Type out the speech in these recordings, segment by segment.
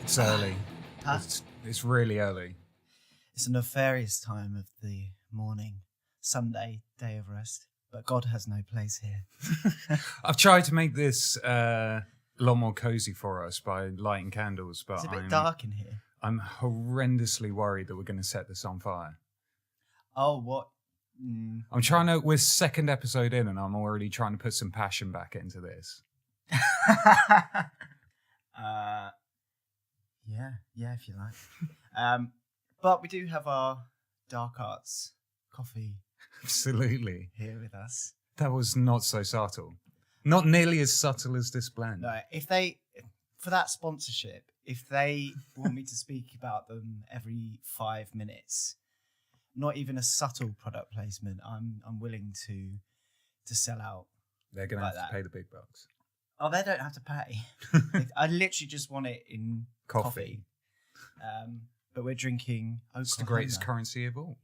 It's early. Huh? It's really early. It's a nefarious time of the morning, Sunday, day of rest, but God has no place here. I've tried to make this a lot more cozy for us by lighting candles, but It's a bit dark in here. I'm horrendously worried that we're going to set this on fire. Oh, what? I'm trying to. We're second episode in, and I'm already trying to put some passion back into this. Yeah, if you like. But we do have our dark arts coffee Absolutely. here with us. That was not so subtle. Not nearly as subtle as this blend. No, for that sponsorship, if they want me to speak about them every 5 minutes, not even a subtle product placement, I'm willing to sell out. They're going to like have to that. pay the big bucks. Oh, they don't have to pay. I literally just want it in coffee. But we're drinking Oklahoma. It's the greatest currency of all.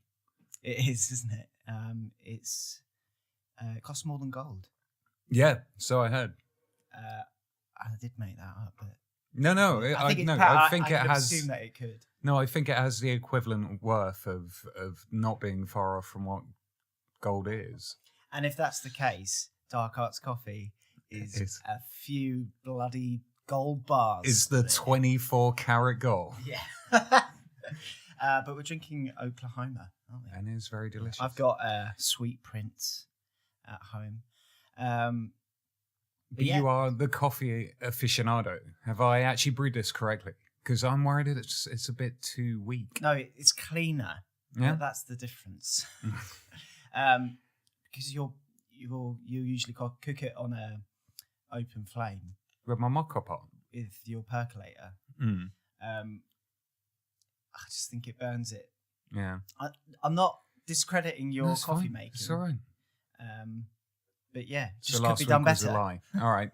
It is, isn't it? It costs more than gold. Yeah, so I heard. I did make that up, but No, I think it could has. assume that it could. No, I think it has the equivalent worth of not being far off from what gold is. And if that's the case, Dark Arts Coffee is a few bloody gold bars. Is the 24 karat gold. Yeah. But we're drinking Oklahoma, aren't we? And it's very delicious. I've got Sweet Prince at home. But you are the coffee aficionado. Have I actually brewed this correctly? Because I'm worried that it's a bit too weak. No, it's cleaner. Yeah, that's the difference. Because you usually cook it on a open flame with my mocha pot with your percolator. I just think it burns it. Yeah, I'm not discrediting your coffee fine. making. It's all right. But yeah, So just could be done better. A lie. All right.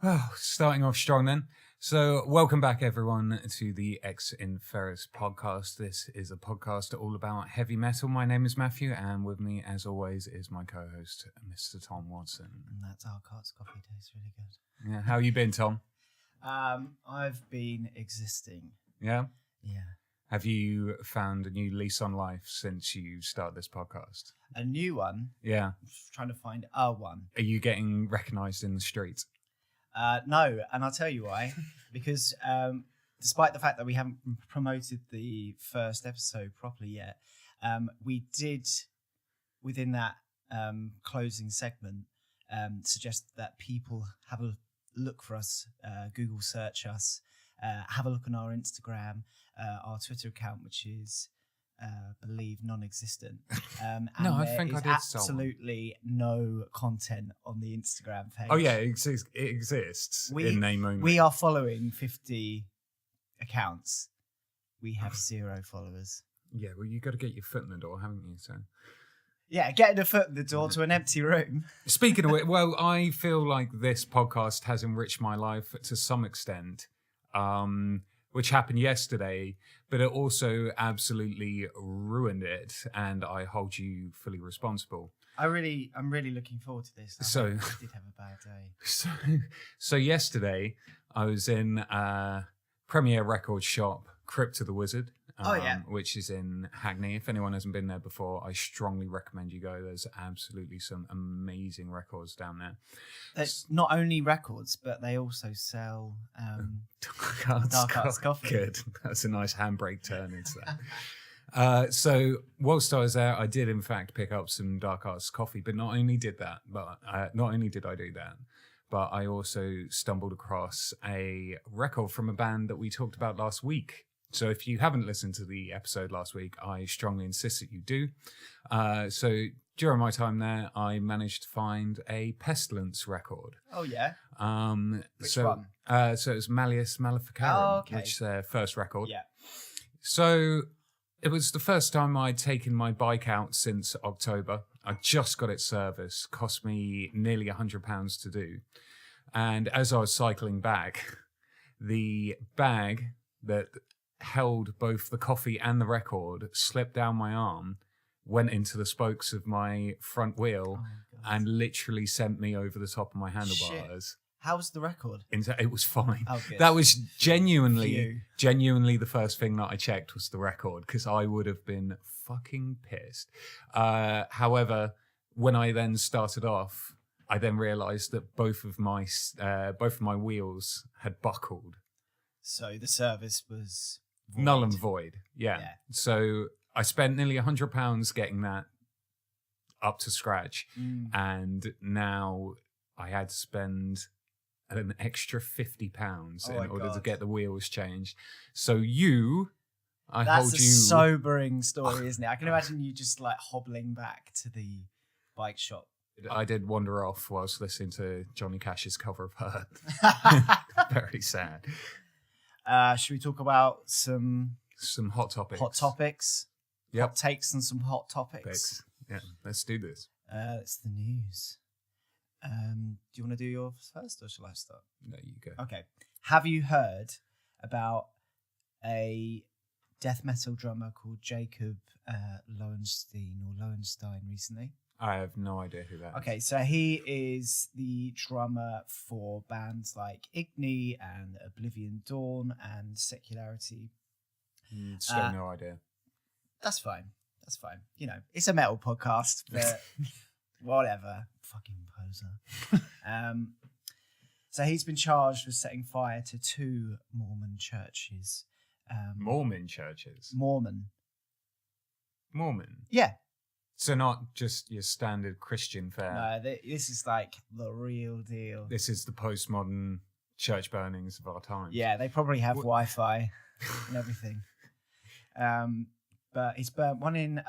Oh, starting off strong then. So welcome back everyone to the Inferis podcast. This is a podcast all about heavy metal. My name is Matthew, and with me as always is my co-host, Mr. Tom Watson. And that Dark Arts coffee tastes really good. Yeah, how you been, Tom? I've been existing. Yeah? Yeah. Have you found a new lease on life since you started this podcast? A new one? Yeah. I'm trying to find a one. Are you getting recognised in the streets? No, and I'll tell you why. Because despite the fact that we haven't promoted the first episode properly yet, we did, within that closing segment, suggest that people have a look for us, Google search us, have a look on our Instagram, our Twitter account, which is, believe, non-existent. And no, I think I did. Absolutely no content on the Instagram page. Oh yeah, it exists in name only. We are following 50 accounts. We have 0 followers. Yeah, well, you got to get your foot in the door, haven't you? So. Yeah, getting a foot in the door to an empty room. Speaking of it, well, I feel like this podcast has enriched my life to some extent, which happened yesterday, but it also absolutely ruined it, and I hold you fully responsible. I'm really looking forward to this. I did have a bad day. So yesterday, I was in Premier Records shop, Crypt of the Wizard. Which is in Hackney. If anyone hasn't been there before, I strongly recommend you go. There's absolutely some amazing records down there. It's not only records, but they also sell Dark Arts coffee. Good. That's a nice handbrake turn into that. So whilst I was there, I did in fact pick up some Dark Arts coffee. But not only did I do that, but I also stumbled across a record from a band that we talked about last week. So if you haven't listened to the episode last week, I strongly insist that you do. So during my time there, I managed to find a Pestilence record. Oh, yeah? Which one? So it was Malleus Maleficarum, which is their first record. Yeah. So it was the first time I'd taken my bike out since October. I just got it serviced. Cost me nearly £100 to do. And as I was cycling back, the bag that held both the coffee and the record slipped down my arm, went into the spokes of my front wheel, and literally sent me over the top of my handlebars. How was the record? It was fine. Oh, good. That was genuinely Phew. the first thing that I checked was the record, because I would have been fucking pissed. However, when I then started off, I then realised that both of my wheels had buckled. So the service was void. Null and void. Yeah. So I spent nearly £100 getting that up to scratch, and now I had to spend an extra £50 in order to get the wheels changed. So That's a sobering story, isn't it? I can imagine you just like hobbling back to the bike shop. I did wander off whilst listening to Johnny Cash's cover of Hurt. Very sad. Should we talk about some hot topics? Hot topics. Yep. Hot takes and some hot topics. Yeah, let's do this. It's the news. Do you want to do yours first, or shall I start? No, you go. Okay. Have you heard about a death metal drummer called Jacob Lowenstein recently? I have no idea who that is. Okay, so he is the drummer for bands like Igni and Oblivion Dawn and Secularity. Still no idea. That's fine. You know, it's a metal podcast, but whatever. Fucking poser. So he's been charged with setting fire to 2 Mormon churches. Mormon churches? Mormon. Yeah. So not just your standard Christian fare. No, this is like the real deal. This is the postmodern church burnings of our time. Yeah, they probably have Wi-Fi and everything. But he's burnt one in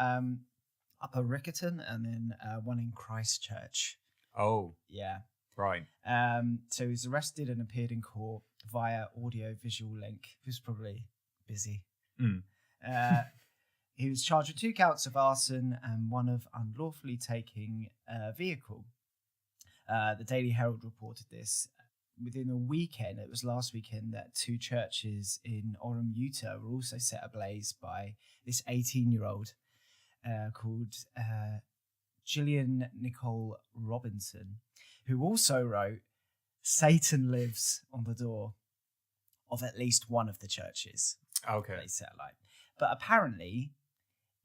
Upper Riccarton and then one in Christchurch. Oh. Yeah. Right. So he was arrested and appeared in court via audio-visual link. He was probably busy. He was charged with 2 counts of arson and 1 of unlawfully taking a vehicle. The Daily Herald reported this. Within a weekend, it was last weekend, that 2 churches in Orem, Utah were also set ablaze by this 18-year-old called Gillian Nicole Robinson, who also wrote "Satan lives" on the door of at least one of the churches. Okay. They set alight. But apparently,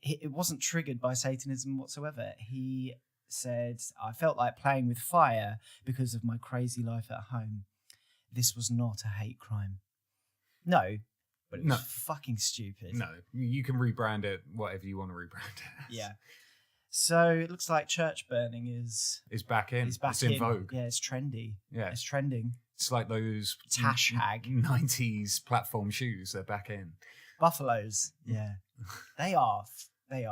it wasn't triggered by Satanism whatsoever. He said, "I felt like playing with fire because of my crazy life at home. This was not a hate crime." No, but it was fucking stupid. No, you can rebrand it whatever you want to rebrand it as. Yeah. So it looks like church burning is back in. It's in vogue. Yeah, it's trendy. Yeah. It's trending. It's like those Tash hag 90s platform shoes. They're back in. Buffaloes. Yeah. They are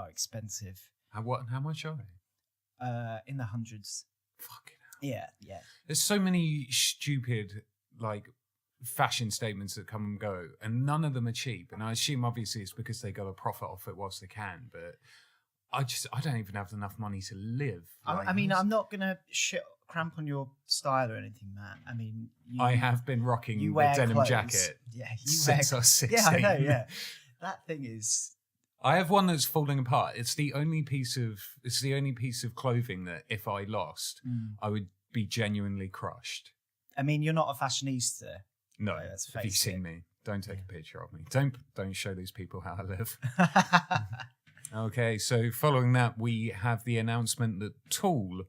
expensive. How much are they? In the hundreds. Fucking hell. Yeah. There's so many stupid like fashion statements that come and go, and none of them are cheap. And I assume obviously it's because they got a profit off it whilst they can, but I don't even have enough money to live. I mean, I'm not gonna cramp on your style or anything, Matt. I mean, I have been rocking the denim clothes. jacket since I was 16. Yeah, I know. Yeah, that thing is. I have one that's falling apart. It's the only piece of clothing that if I lost, I would be genuinely crushed. I mean, you're not a fashionista. No, have you seen me? Don't take a picture of me. Don't show these people how I live. Okay, so following that, we have the announcement that Tool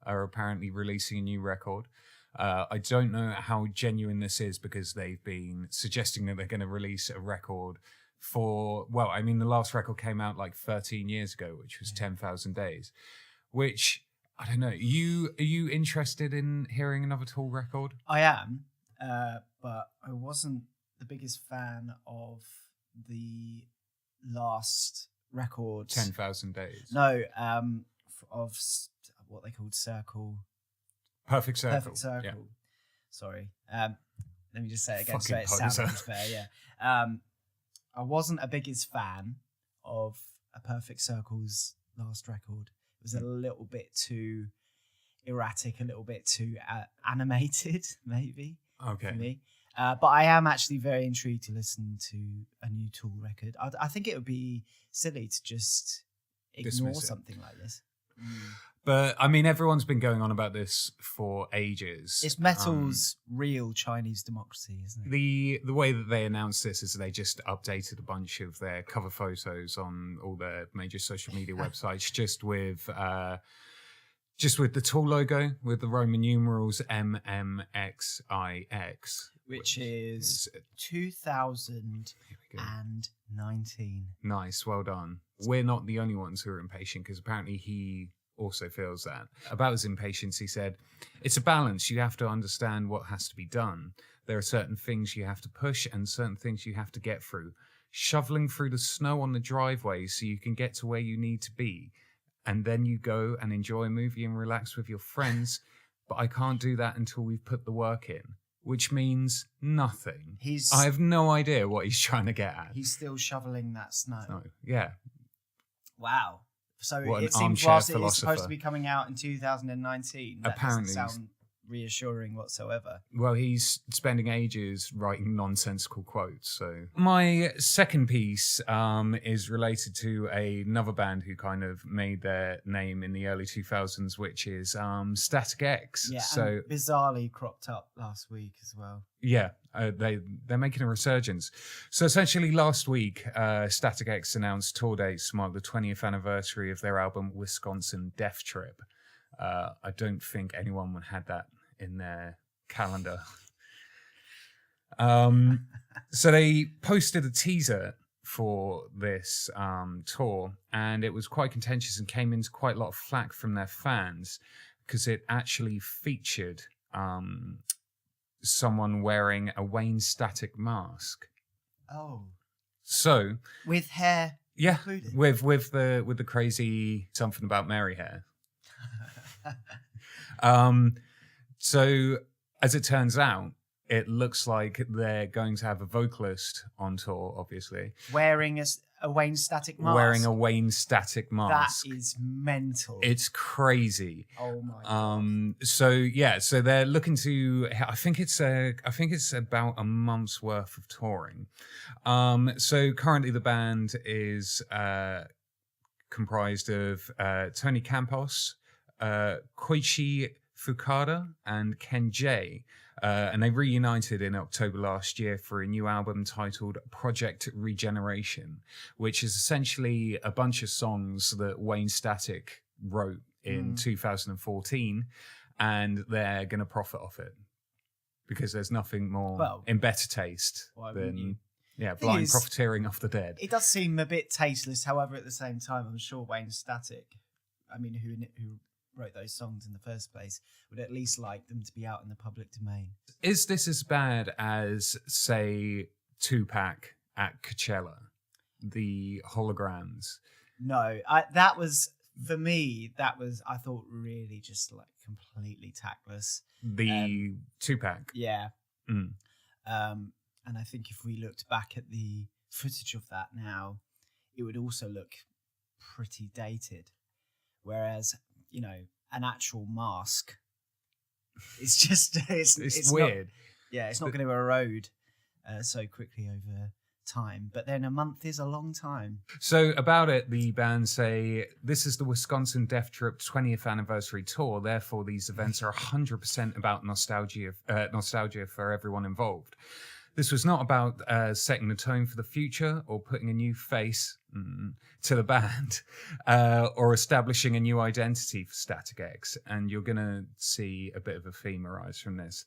are apparently releasing a new record. I don't know how genuine this is, because they've been suggesting that they're going to release a record for, well, I mean, the last record came out like 13 years ago, which was 10,000 Days, which, I don't know. Are you interested in hearing another Tool record? I am, but I wasn't the biggest fan of the last record. 10,000 Days. No, of what they called Perfect Circle. Perfect Circle. Yeah. Sorry. Let me just say it again so Fucking it sounds better. Yeah. I wasn't a biggest fan of a Perfect Circle's last record. It was a little bit too erratic, a little bit too animated, maybe. Okay. For me. But I am actually very intrigued to listen to a new Tool record. I think it would be silly to just ignore something like this. But I mean, everyone's been going on about this for ages. It's metal's real Chinese democracy, isn't it? The way that they announced this is they just updated a bunch of their cover photos on all their major social media websites, just with the tool logo with the Roman numerals MMXIX, which is 2019. Nice, well done. We're not the only ones who are impatient, because apparently he also feels that. About his impatience, he said, "It's a balance. You have to understand what has to be done. There are certain things you have to push and certain things you have to get through. Shoveling through the snow on the driveway so you can get to where you need to be. And then you go and enjoy a movie and relax with your friends. But I can't do that until we've put the work in." Which means nothing. I have no idea what he's trying to get at. He's still shoveling that snow. Yeah. Wow. So what it seems whilst it is supposed to be coming out in 2019, that apparently doesn't sound reassuring whatsoever. Well, he's spending ages writing nonsensical quotes. So my second piece is related to another band who kind of made their name in the early 2000s, which is Static X. Yeah, so and bizarrely cropped up last week as well. Yeah, they're making a resurgence. So essentially last week, Static X announced tour dates to mark the 20th anniversary of their album Wisconsin Death Trip. I don't think anyone had that in their calendar. So they posted a teaser for this tour, and it was quite contentious and came into quite a lot of flack from their fans, because it actually featured someone wearing a Wayne Static mask. Oh. So with hair included. with the crazy something about Mary hair. So as it turns out, it looks like they're going to have a vocalist on tour, obviously. Wearing a Wayne Static mask. Wearing a Wayne Static mask. That is mental. It's crazy. Oh my god. So they're looking to. I think it's about a month's worth of touring. So currently the band is comprised of Tony Campos, Koichi Fukada, and Ken J. And they reunited in October last year for a new album titled Project Regeneration, which is essentially a bunch of songs that Wayne Static wrote in 2014, and they're going to profit off it because there's nothing more in better taste than blind profiteering off the dead. It does seem a bit tasteless, however, at the same time, I'm sure Wayne Static, I mean, who wrote those songs in the first place, would at least like them to be out in the public domain. Is this as bad as, say, Tupac at Coachella? The holograms? No, that was, for me, I thought really just like completely tactless. The Tupac? Yeah. And I think if we looked back at the footage of that now, it would also look pretty dated. Whereas, you know, an actual mask, it's just it's weird. It's not going to erode so quickly over time. But then a month is a long time. So about it, the band say, this is the Wisconsin Death Trip 20th anniversary tour. Therefore, these events are 100% about nostalgia for everyone involved. This was not about setting the tone for the future or putting a new face to the band or establishing a new identity for Static X. And you're going to see a bit of a theme arise from this.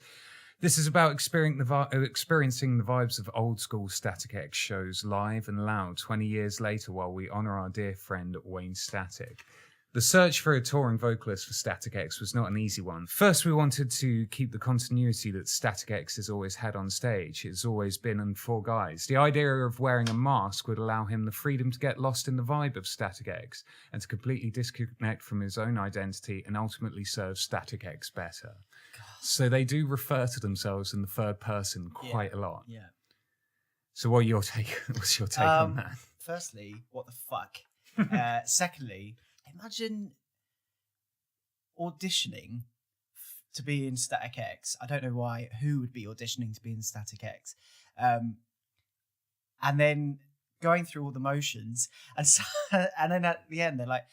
This is about experiencing the vibes of old school Static X shows live and loud 20 years later while we honour our dear friend Wayne Static. The search for a touring vocalist for Static X was not an easy one. First, we wanted to keep the continuity that Static X has always had on stage. It's always been in four guys. The idea of wearing a mask would allow him the freedom to get lost in the vibe of Static X and to completely disconnect from his own identity and ultimately serve Static X better. God. So they do refer to themselves in the third person quite a lot. Yeah. So what's your take on that? Firstly, what the fuck? Secondly, imagine auditioning to be in Static X. I don't know why. Who would be auditioning to be in Static X? And then going through all the motions, and then at the end they're like,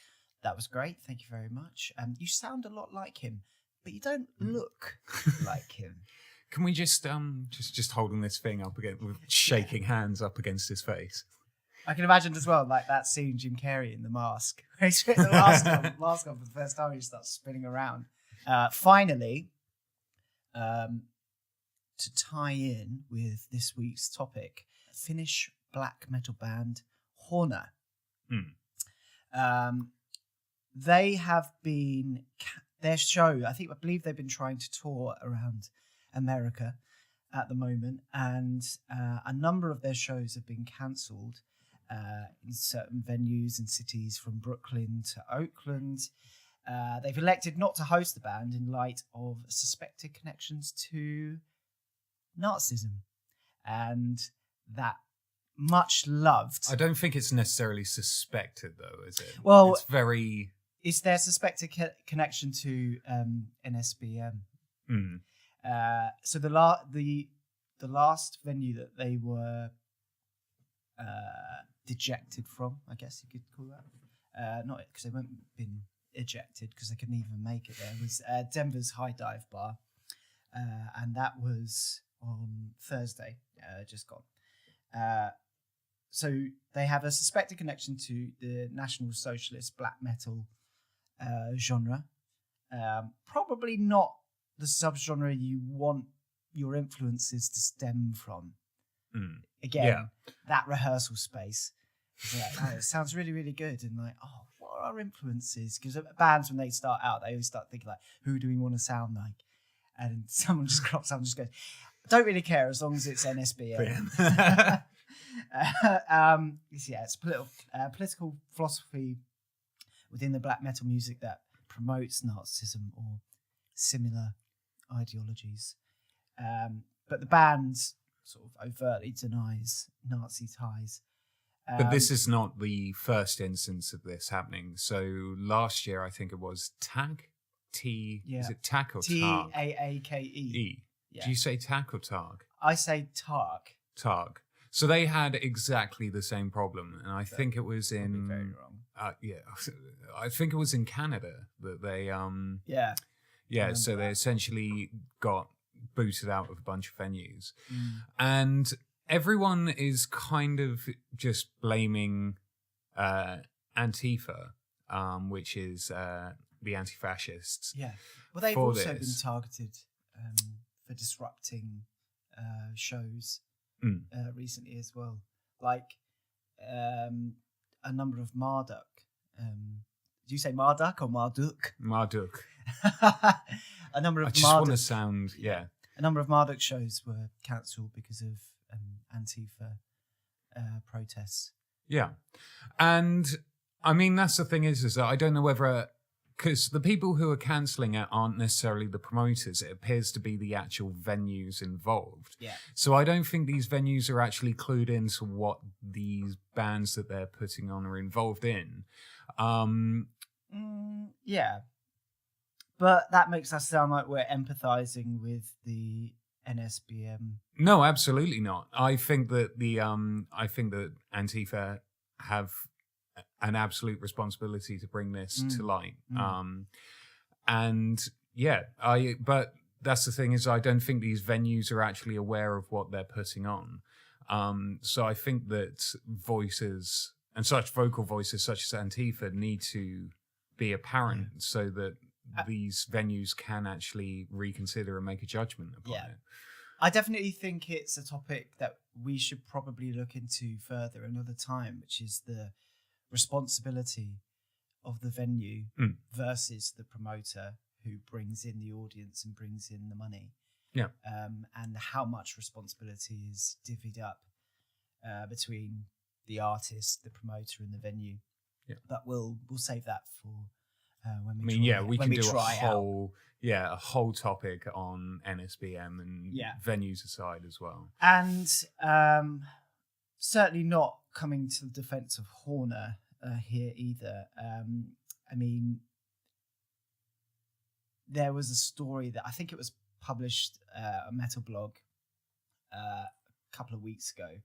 That was great. Thank you very much. You sound a lot like him, but you don't look like him. Can we just holding this thing up again with shaking hands up against his face? I can imagine as well, like that scene Jim Carrey in The Mask. Where he's putting the mask on for the first time, he starts spinning around. Finally, to tie in with this week's topic, Finnish black metal band Horner. They have been their show. I believe they've been trying to tour around America at the moment, and a number of their shows have been cancelled in certain venues and cities from Brooklyn to Oakland. They've elected not to host the band in light of suspected connections to Nazism, and that much loved. I don't think it's necessarily suspected, though, is it? Well, it's very. Is there suspected connection to NSBM? So the last venue that they were dejected from, I guess you could call that, not because they weren't been ejected because they couldn't even make it there, was Denver's High Dive Bar, and that was on Thursday, just gone. So they have a suspected connection to the National Socialist black metal genre. Probably not the subgenre you want your influences to stem from. Again, that rehearsal space. It sounds really, really good. And like, what are our influences? Because bands, when they start out, they always start thinking like, who do we want to sound like? And someone just crops up and just goes, don't really care as long as it's NSBM. It's political philosophy within the black metal music that promotes Nazism or similar ideologies. But the band sort of overtly denies Nazi ties. But this is not the first instance of this happening. So last year, I think it was TAG? Is it TAG or TARG? TAAKE. Yeah. Do you say TAG or TARG? I say TARG. TARG. So they had exactly the same problem. And I think it was in... Very wrong. I think it was in Canada that they... So they essentially got booted out of a bunch of venues. And everyone is kind of just blaming Antifa, which is the anti-fascists. Yeah. Well, they've also been targeted for disrupting shows recently as well. Like a number of Marduk. Do you say Marduk or Marduk? Marduk. A number of I just Marduk, want to sound, A number of Marduk shows were cancelled because of Antifa protests. Yeah. And I mean, that's the thing is that I don't know whether, because the people who are cancelling it aren't necessarily the promoters. It appears to be the actual venues involved. Yeah. So I don't think these venues are actually clued into what these bands that they're putting on are involved in. Yeah. But that makes us sound like we're empathising with the NSBM. No, absolutely not. I think that that Antifa have an absolute responsibility to bring this to light. But that's the thing is I don't think these venues are actually aware of what they're putting on. So I think that voices and such vocal voices such as Antifa need to be apparent so that these venues can actually reconsider and make a judgment upon it. I definitely think it's a topic that we should probably look into further another time, which is the responsibility of the venue versus the promoter who brings in the audience and brings in the money. Yeah. And how much responsibility is divvied up between the artist, the promoter, and the venue. Yeah. But we'll save that for when we we can do a whole topic on NSBM and venues aside as well. And certainly not coming to the defense of Horner here either. I mean, there was a story that I think it was published a Metal Blog a couple of weeks ago,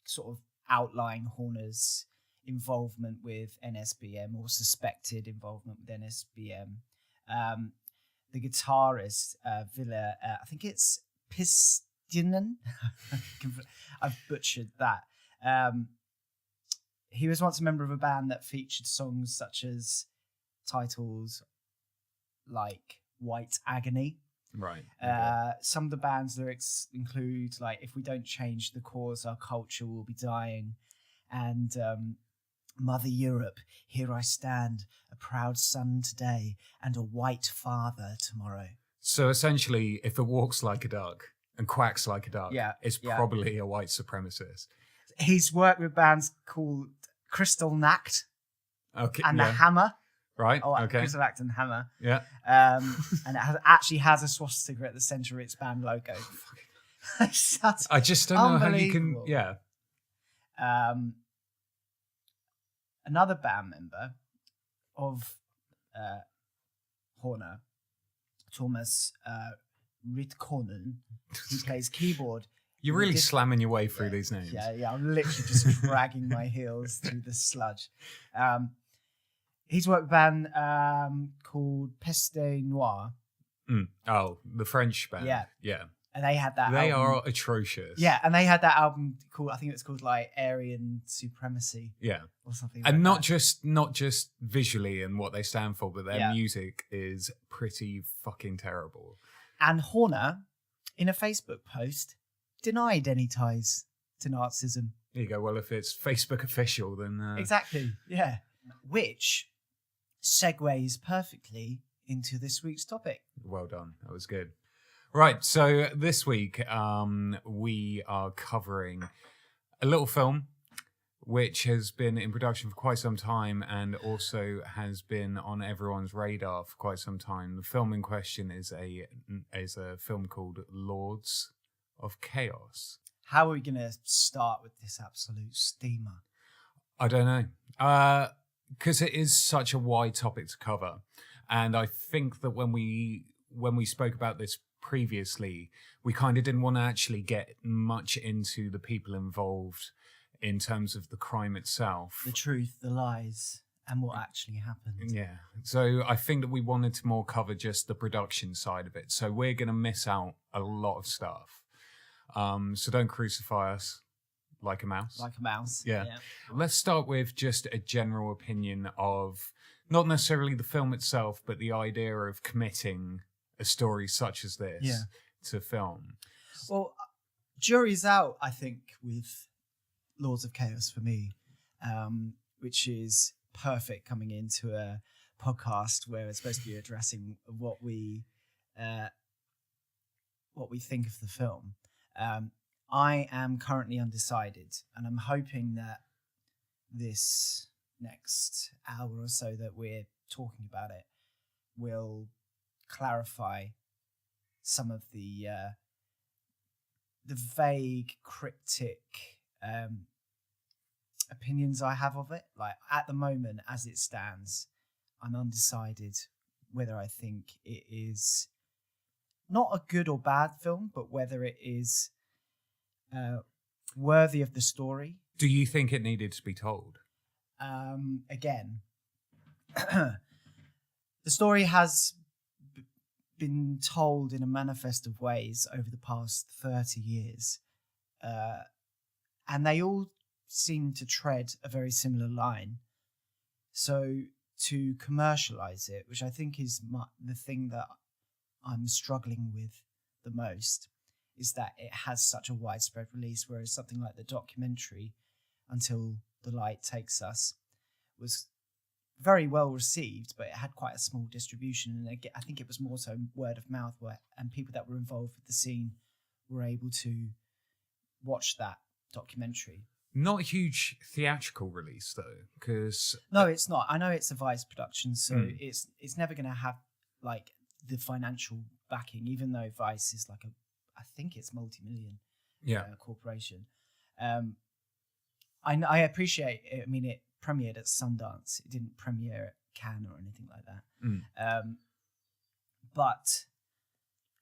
sort of outlining Horner's involvement with NSBM or suspected involvement with NSBM. The guitarist, Villa, I think it's Pistinen. I've butchered that. He was once a member of a band that featured songs such as titles like White Agony. Right. Some of the band's lyrics include like, if we don't change the cause, our culture will be dying. And Mother Europe, here I stand, a proud son today and a white father tomorrow. So essentially, if it walks like a duck and quacks like a duck, it's probably a white supremacist. He's worked with bands called Crystal Nacht and The Hammer. Right. Oh, okay. Crystal Nacht and Hammer. Yeah. And it actually has a swastika at the center of its band logo. I just don't know how you can. Yeah. Another band member of Horner, Jonas Åkerlund, who plays keyboard. You're really slamming your way through these names. Yeah. I'm literally just dragging my heels through the sludge. He's worked with a band called Peste Noire. Oh, the French band. Yeah. And they had that They album. are atrocious. Yeah, and they had that album called, I think it's called like Aryan Supremacy. Yeah. Or something and like not just visually and what they stand for, but their music is pretty fucking terrible. And Horner, in a Facebook post, denied any ties to Nazism. There you go. Well, if it's Facebook official, then... Exactly, yeah. Which segues perfectly into this week's topic. Well done. That was good. Right, so this week we are covering a little film which has been in production for quite some time and also has been on everyone's radar for quite some time. The film in question is a film called Lords of Chaos. How are we going to start with this absolute steamer? I don't know. Because it is such a wide topic to cover. And I think that when we spoke about this previously, we kind of didn't want to actually get much into the people involved in terms of the crime itself. The truth, the lies, and what actually happened. Yeah. So I think that we wanted to more cover just the production side of it. So we're going to miss out a lot of stuff. So don't crucify us like a mouse. Like a mouse. Yeah. Let's start with just a general opinion of not necessarily the film itself, but the idea of committing a story such as this to film. Well, jury's out, I think, with Lords of Chaos for me, which is perfect coming into a podcast where it's supposed to be addressing what we think of the film. I am currently undecided, and I'm hoping that this next hour or so that we're talking about it will clarify some of the vague, cryptic opinions I have of it. Like at the moment, as it stands, I'm undecided whether I think it is not a good or bad film, but whether it is worthy of the story. Do you think it needed to be told? Again, the story has been told in a manifest of ways over the past 30 years. And they all seem to tread a very similar line. So to commercialize it, which I think is the thing that I'm struggling with the most, is that it has such a widespread release, whereas something like the documentary, Until the Light Takes Us, was very well received, but it had quite a small distribution, and I think it was more so word of mouth, and people that were involved with the scene were able to watch that documentary. Not a huge theatrical release though, because no, it's not. I know it's a Vice production, so it's never going to have like the financial backing, even though Vice is like I think it's multi-million corporation. I appreciate it. I mean, it premiered at Sundance. It didn't premiere at Cannes or anything like that. But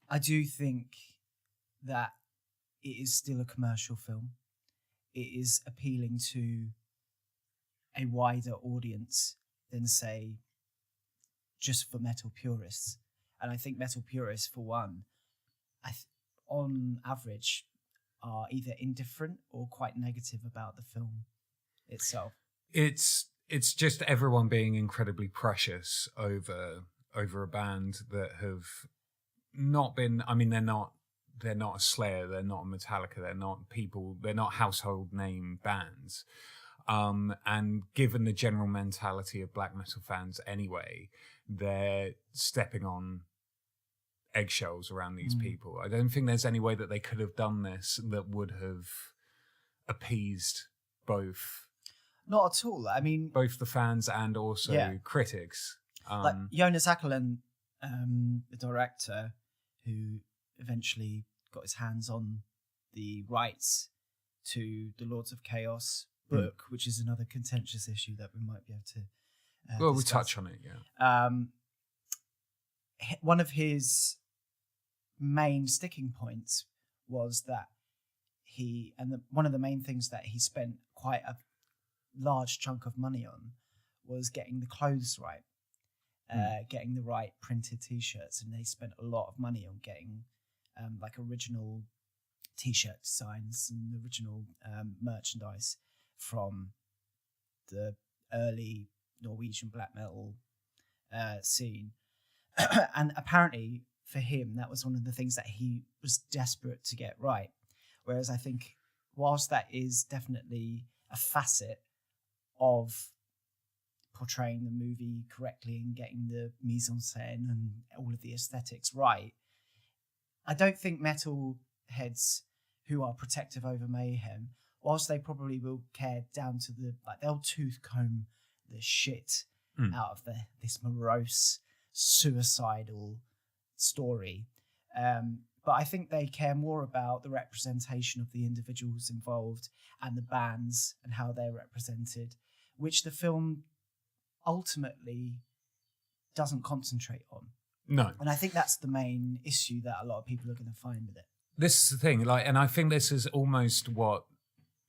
I do think that it is still a commercial film. It is appealing to a wider audience than, say, just for metal purists. And I think metal purists, for one, on average, are either indifferent or quite negative about the film itself. It's just everyone being incredibly precious over a band that have not been. I mean, they're not a Slayer, they're not a Metallica, they're not household name bands. And given the general mentality of black metal fans anyway, they're stepping on eggshells around these people. I don't think there's any way that they could have done this that would have appeased both. Not at all. I mean, both the fans and also critics. Like Jonas Åkerlund, the director, who eventually got his hands on the rights to the Lords of Chaos book, which is another contentious issue that we might be able to we'll discuss. touch on it, yeah. One of his main sticking points was that one of the main things that he spent quite a large chunk of money on was getting the clothes right, getting the right printed t-shirts, and they spent a lot of money on getting like original t-shirt designs and original merchandise from the early Norwegian black metal scene. And apparently for him, that was one of the things that he was desperate to get right. Whereas I think whilst that is definitely a facet of portraying the movie correctly and getting the mise en scène and all of the aesthetics right, I don't think metal heads who are protective over mayhem, whilst they probably will care down to they'll tooth comb the shit out of this morose, suicidal story. But I think they care more about the representation of the individuals involved and the bands and how they're represented, which the film ultimately doesn't concentrate on. No. And I think that's the main issue that a lot of people are going to find with it. This is the thing, and I think this is almost what,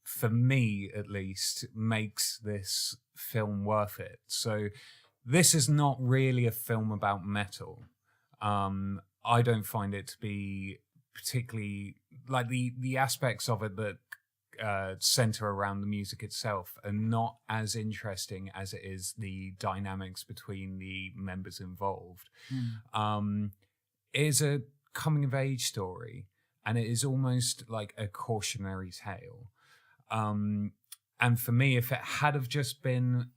for me at least, makes this film worth it. So this is not really a film about metal. I don't find it to be particularly, like, the aspects of it that center around the music itself are not as interesting as it is the dynamics between the members involved. It is a coming of age story, and it is almost like a cautionary tale. And for me, if it had have just been,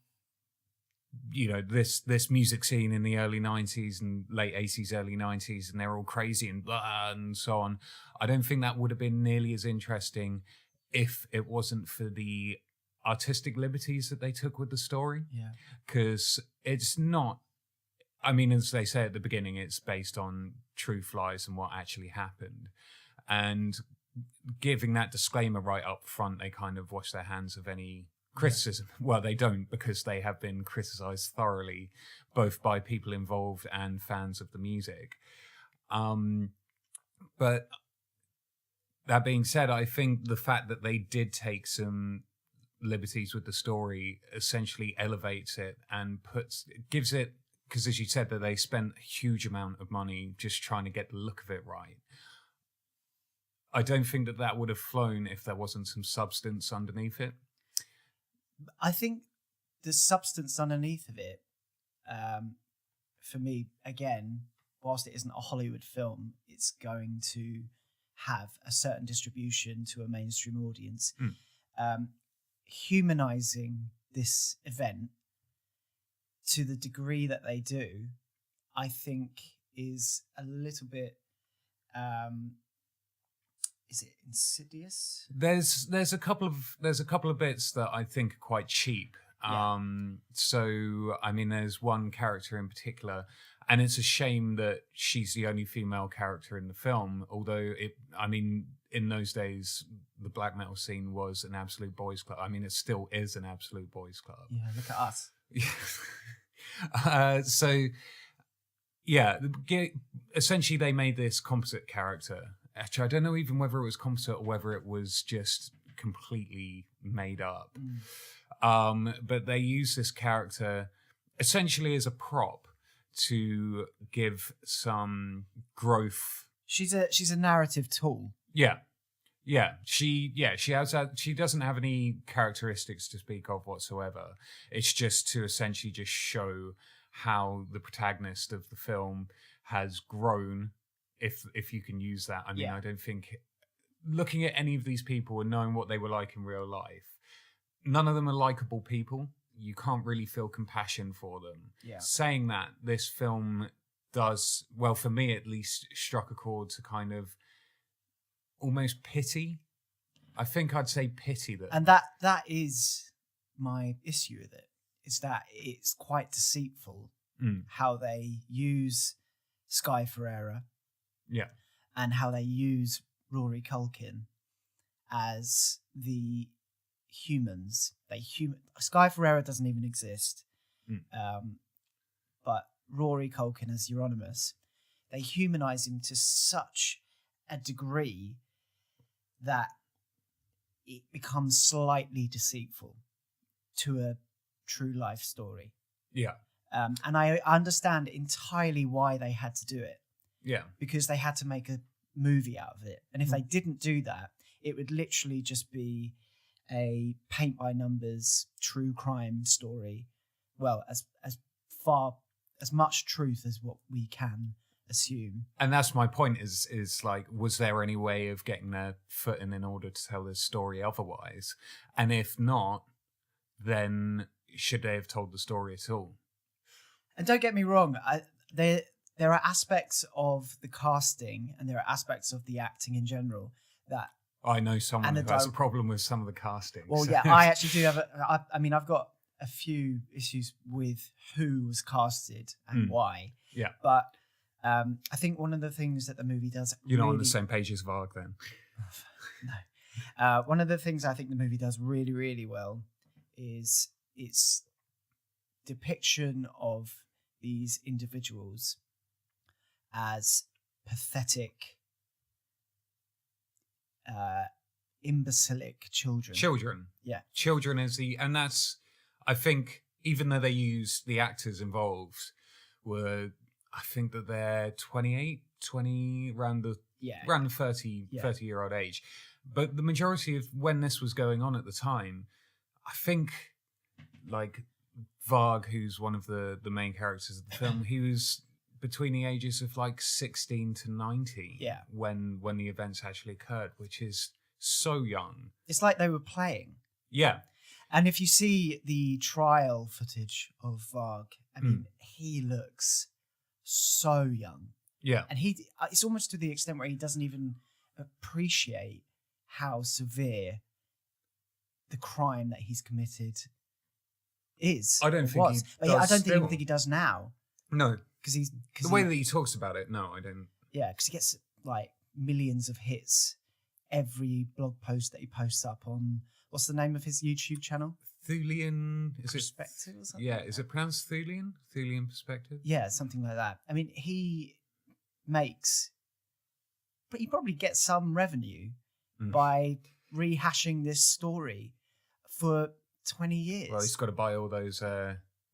this music scene in the early 90s and late 80s, early 90s, and they're all crazy and blah and so on, I don't think that would have been nearly as interesting if it wasn't for the artistic liberties that they took with the story. Yeah. Because it's not, I mean, as they say at the beginning, it's based on truth, lies, and what actually happened. And giving that disclaimer right up front, they kind of wash their hands of any criticism. Yeah. Well, they don't, because they have been criticized thoroughly, both by people involved and fans of the music. But that being said, I think the fact that they did take some liberties with the story essentially elevates it and gives it, because as you said, that they spent a huge amount of money just trying to get the look of it right. I don't think that would have flown if there wasn't some substance underneath it. I think the substance underneath of it, for me, again, whilst it isn't a Hollywood film, it's going to have a certain distribution to a mainstream audience. Humanizing this event to the degree that they do, I think is a little bit... is it insidious? There's a couple of bits that I think are quite cheap. So I mean, there's one character in particular, and it's a shame that she's the only female character in the film. Although in those days, the black metal scene was an absolute boys' club. I mean, it still is an absolute boys' club. Yeah, look at us. Essentially, they made this composite character. Actually, I don't know even whether it was composite or whether it was just completely made up. But they use this character essentially as a prop to give some growth. She's a narrative tool. She doesn't have any characteristics to speak of whatsoever. It's just to essentially just show how the protagonist of the film has grown, if you can use that. I mean, I don't think, looking at any of these people and knowing what they were like in real life, none of them are likable people. You can't really feel compassion for them. Yeah. Saying that, this film does, well, for me at least, struck a chord to kind of almost pity. I think I'd say pity them. And that is my issue with it, is that it's quite deceitful how they use Sky Ferreira. Yeah. And how they use Rory Culkin as the humans. Sky Ferreira doesn't even exist. But Rory Culkin as Euronymous, they humanize him to such a degree that it becomes slightly deceitful to a true life story. Yeah. And I understand entirely why they had to do it. Yeah. Because they had to make a movie out of it. And if they didn't do that, it would literally just be a paint by numbers true crime story. Well, as much truth as what we can assume. And that's my point, is like, was there any way of getting their foot in order to tell this story otherwise? And if not, then should they have told the story at all? And don't get me wrong, there are aspects of the casting and there are aspects of the acting in general that... I know someone who has a problem with some of the casting. Well, yeah, I actually do have I've got a few issues with who was casted and why. Yeah. But I think one of the things that the movie does... You're not on the same page as Varg then? No. One of the things I think the movie does really, really well is its depiction of these individuals as pathetic, imbecilic children. Yeah. Children and that's, I think, even though they use the actors involved were, I think that they're 28, 20, around the 30-year-old age. But the majority of when this was going on at the time, I think, like, Varg, who's one of the main characters of the film, he was between the ages of like 16 to 19 when the events actually occurred, which is so young. It's like they were playing. Yeah. And if you see the trial footage of Varg, I mean, he looks so young. Yeah. And it's almost to the extent where he doesn't even appreciate how severe the crime that he's committed is. I don't think he does. I don't even think he does now. No. Because the way that he talks about it, no, I don't. Yeah, because he gets like millions of hits every blog post that he posts up on, what's the name of his YouTube channel? Thulian Perspective or something? Yeah, is it pronounced Thulian? Thulian Perspective? Yeah, something like that. I mean, he probably gets some revenue by rehashing this story for 20 years. Well, he's got to buy all those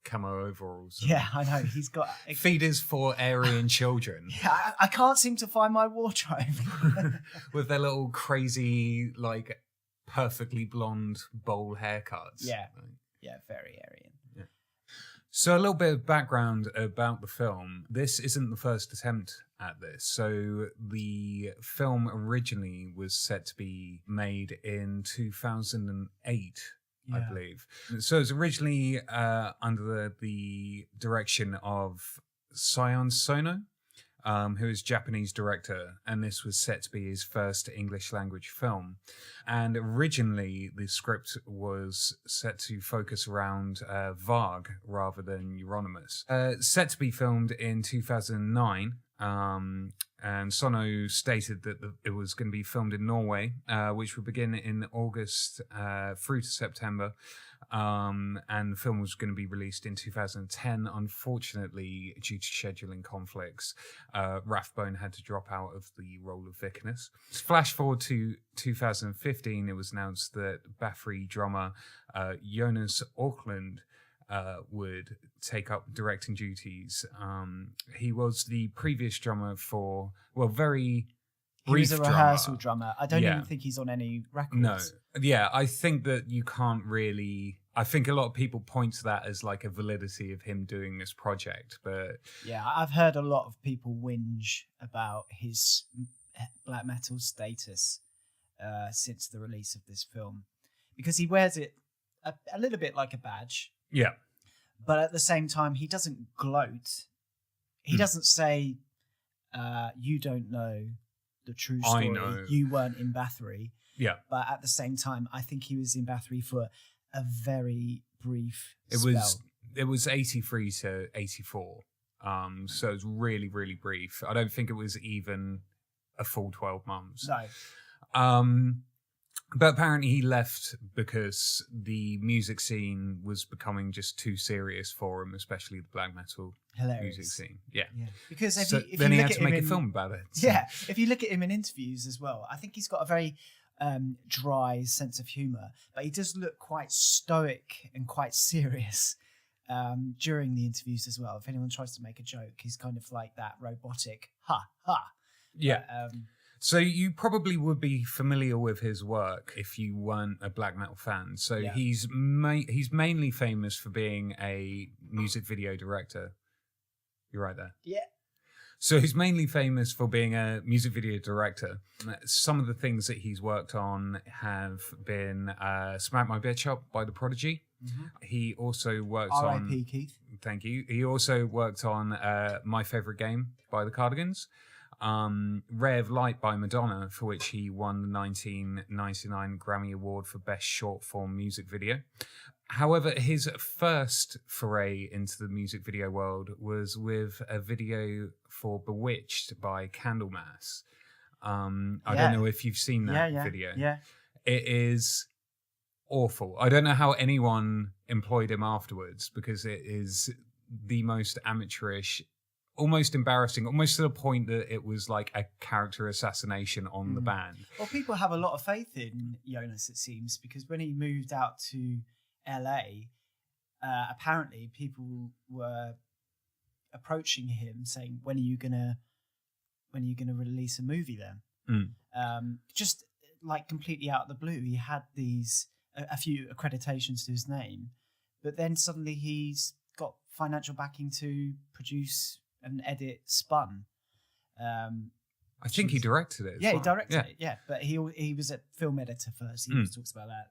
camo overalls. Yeah, I know. He's got... Feeders for Aryan children. Yeah, I can't seem to find my wardrobe. With their little crazy, like, perfectly blonde bowl haircuts. Yeah, yeah, very Aryan. Yeah. So a little bit of background about the film. This isn't the first attempt at this. So the film originally was set to be made in 2008. I believe. So it was originally under the direction of Sion Sono, who is a Japanese director, and this was set to be his first English language film. And originally the script was set to focus around Varg rather than Euronymous. Set to be filmed in 2009. And Sono stated that it was going to be filmed in Norway, which would begin in August through to September. And the film was going to be released in 2010. Unfortunately, due to scheduling conflicts, Rathbone had to drop out of the role of Vikernes. Flash forward to 2015, it was announced that Bathory drummer Jonas Åkerlund would take up directing duties. He was the previous drummer for, very brief He was a rehearsal drummer. I don't even think he's on any records. No. Yeah, I think that you can't really... I think a lot of people point to that as like a validity of him doing this project, but... Yeah, I've heard a lot of people whinge about his black metal status since the release of this film, because he wears it a little bit like a badge. Yeah. But at the same time, he doesn't gloat. He doesn't say, you don't know the true story. I know. You weren't in Bathory. Yeah. But at the same time, I think he was in Bathory for a very brief spell. It was 83 to 84. So it was really, really brief. I don't think it was even a full 12 months. No. But apparently he left because the music scene was becoming just too serious for him, especially the black metal music scene. Yeah. Because if you then he look had at to make a him film about it. So. Yeah. If you look at him in interviews as well, I think he's got a very dry sense of humour, but he does look quite stoic and quite serious during the interviews as well. If anyone tries to make a joke, he's kind of like that robotic ha ha. Yeah. But, so you probably would be familiar with his work if you weren't a black metal fan. So he's mainly famous for being a music video director. You're right there. Yeah. So he's mainly famous for being a music video director. Some of the things that he's worked on have been Smack My Bitch Up by The Prodigy. Mm-hmm. He also worked on... R.I.P. Keith. Thank you. He also worked on My Favourite Game by The Cardigans. Ray of Light by Madonna, for which he won the 1999 Grammy Award for Best Short Form Music Video. However, his first foray into the music video world was with a video for Bewitched by Candlemass. I don't know if you've seen that video. Yeah. It is awful. I don't know how anyone employed him afterwards, because it is the most amateurish, almost embarrassing, almost to the point that it was like a character assassination on the band. Well, people have a lot of faith in Jonas, it seems, because when he moved out to LA, apparently people were approaching him saying, when are you gonna release a movie then? Just like completely out of the blue, he had these a few accreditations to his name, but then suddenly he's got financial backing to produce and edit Spun. I think he directed it. Yeah, he directed it. Yeah, but he was a film editor first. He always talks about that.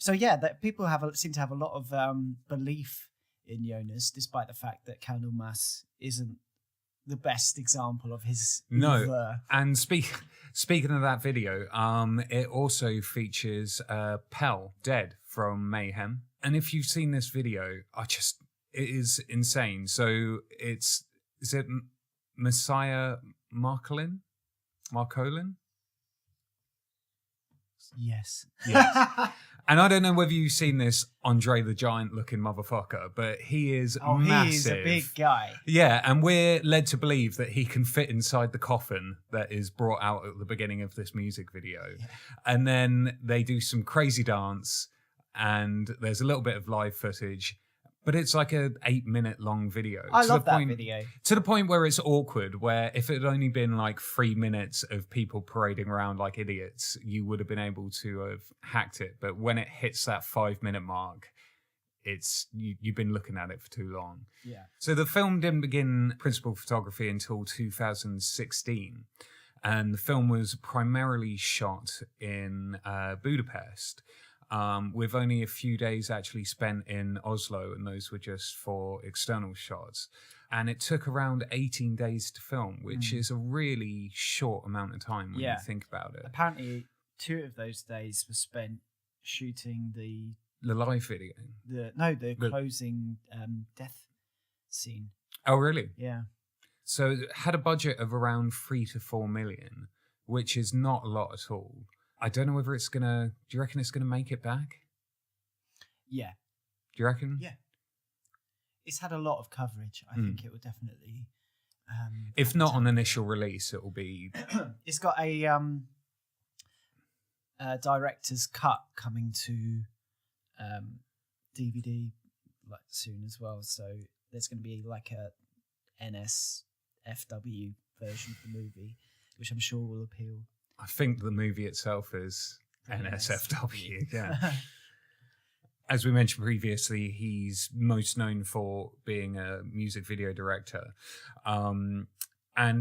So that people seem to have a lot of belief in Jonas, despite the fact that Candlemass isn't the best example of his oeuvre. And speaking of that video, it also features Pell Dead from Mayhem. And if you've seen this video, it is insane. So is it Messiah Marcolin? Yes. And I don't know whether you've seen this Andre the Giant looking motherfucker, but he is massive. He is a big guy. Yeah, and we're led to believe that he can fit inside the coffin that is brought out at the beginning of this music video. Yeah. And then they do some crazy dance, and there's a little bit of live footage. But it's like an 8-minute long video. I love that video. To the point where it's awkward, where if it had only been like 3 minutes of people parading around like idiots, you would have been able to have hacked it. But when it hits that 5-minute mark, you've been looking at it for too long. Yeah. So the film didn't begin principal photography until 2016. And the film was primarily shot in Budapest. With only a few days actually spent in Oslo, and those were just for external shots. And it took around 18 days to film, which is a really short amount of time when you think about it. Apparently, 2 of those days were spent shooting the live video. The closing death scene. Oh, really? Yeah. So it had a budget of around 3 to 4 million, which is not a lot at all. I don't know whether it's gonna. Do you reckon it's gonna make it back? Yeah. Do you reckon? Yeah. It's had a lot of coverage. I think it will definitely. If not on initial release, it will be. It's got a director's cut coming to DVD like soon as well. So there's going to be like a NSFW version of the movie, which I'm sure will appeal. I think the movie itself is NSFW. Yeah. As we mentioned previously, he's most known for being a music video director. And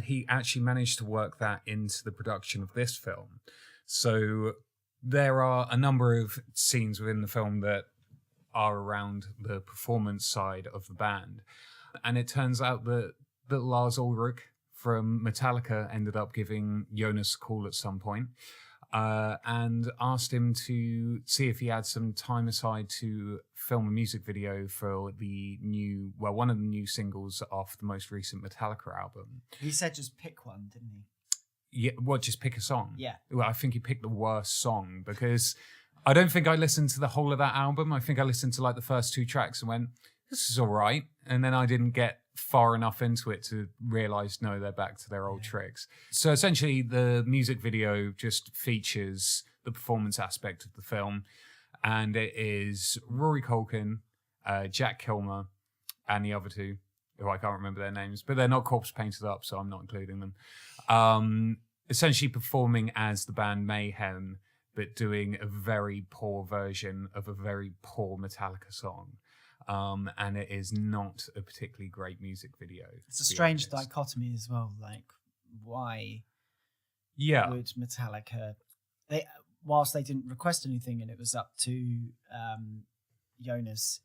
he actually managed to work that into the production of this film. So there are a number of scenes within the film that are around the performance side of the band. And it turns out that Lars Ulrich from Metallica ended up giving Jonas a call at some point. And asked him to see if he had some time aside to film a music video for one of the new singles off the most recent Metallica album. He said just pick one, didn't he? Yeah, just pick a song? Yeah. Well, I think he picked the worst song because I don't think I listened to the whole of that album. I think I listened to like the first 2 tracks and went, this is all right. And then I didn't get far enough into it to realize, no, they're back to their old tricks. So essentially the music video just features the performance aspect of the film. And it is Rory Culkin, Jack Kilmer, and the other 2, who I can't remember their names, but they're not corpse painted up, so I'm not including them. Essentially performing as the band Mayhem, but doing a very poor version of a very poor Metallica song. And it is not a particularly great music video. It's a strange dichotomy as well. Like, why would Metallica... Whilst they didn't request anything and it was up to Jonas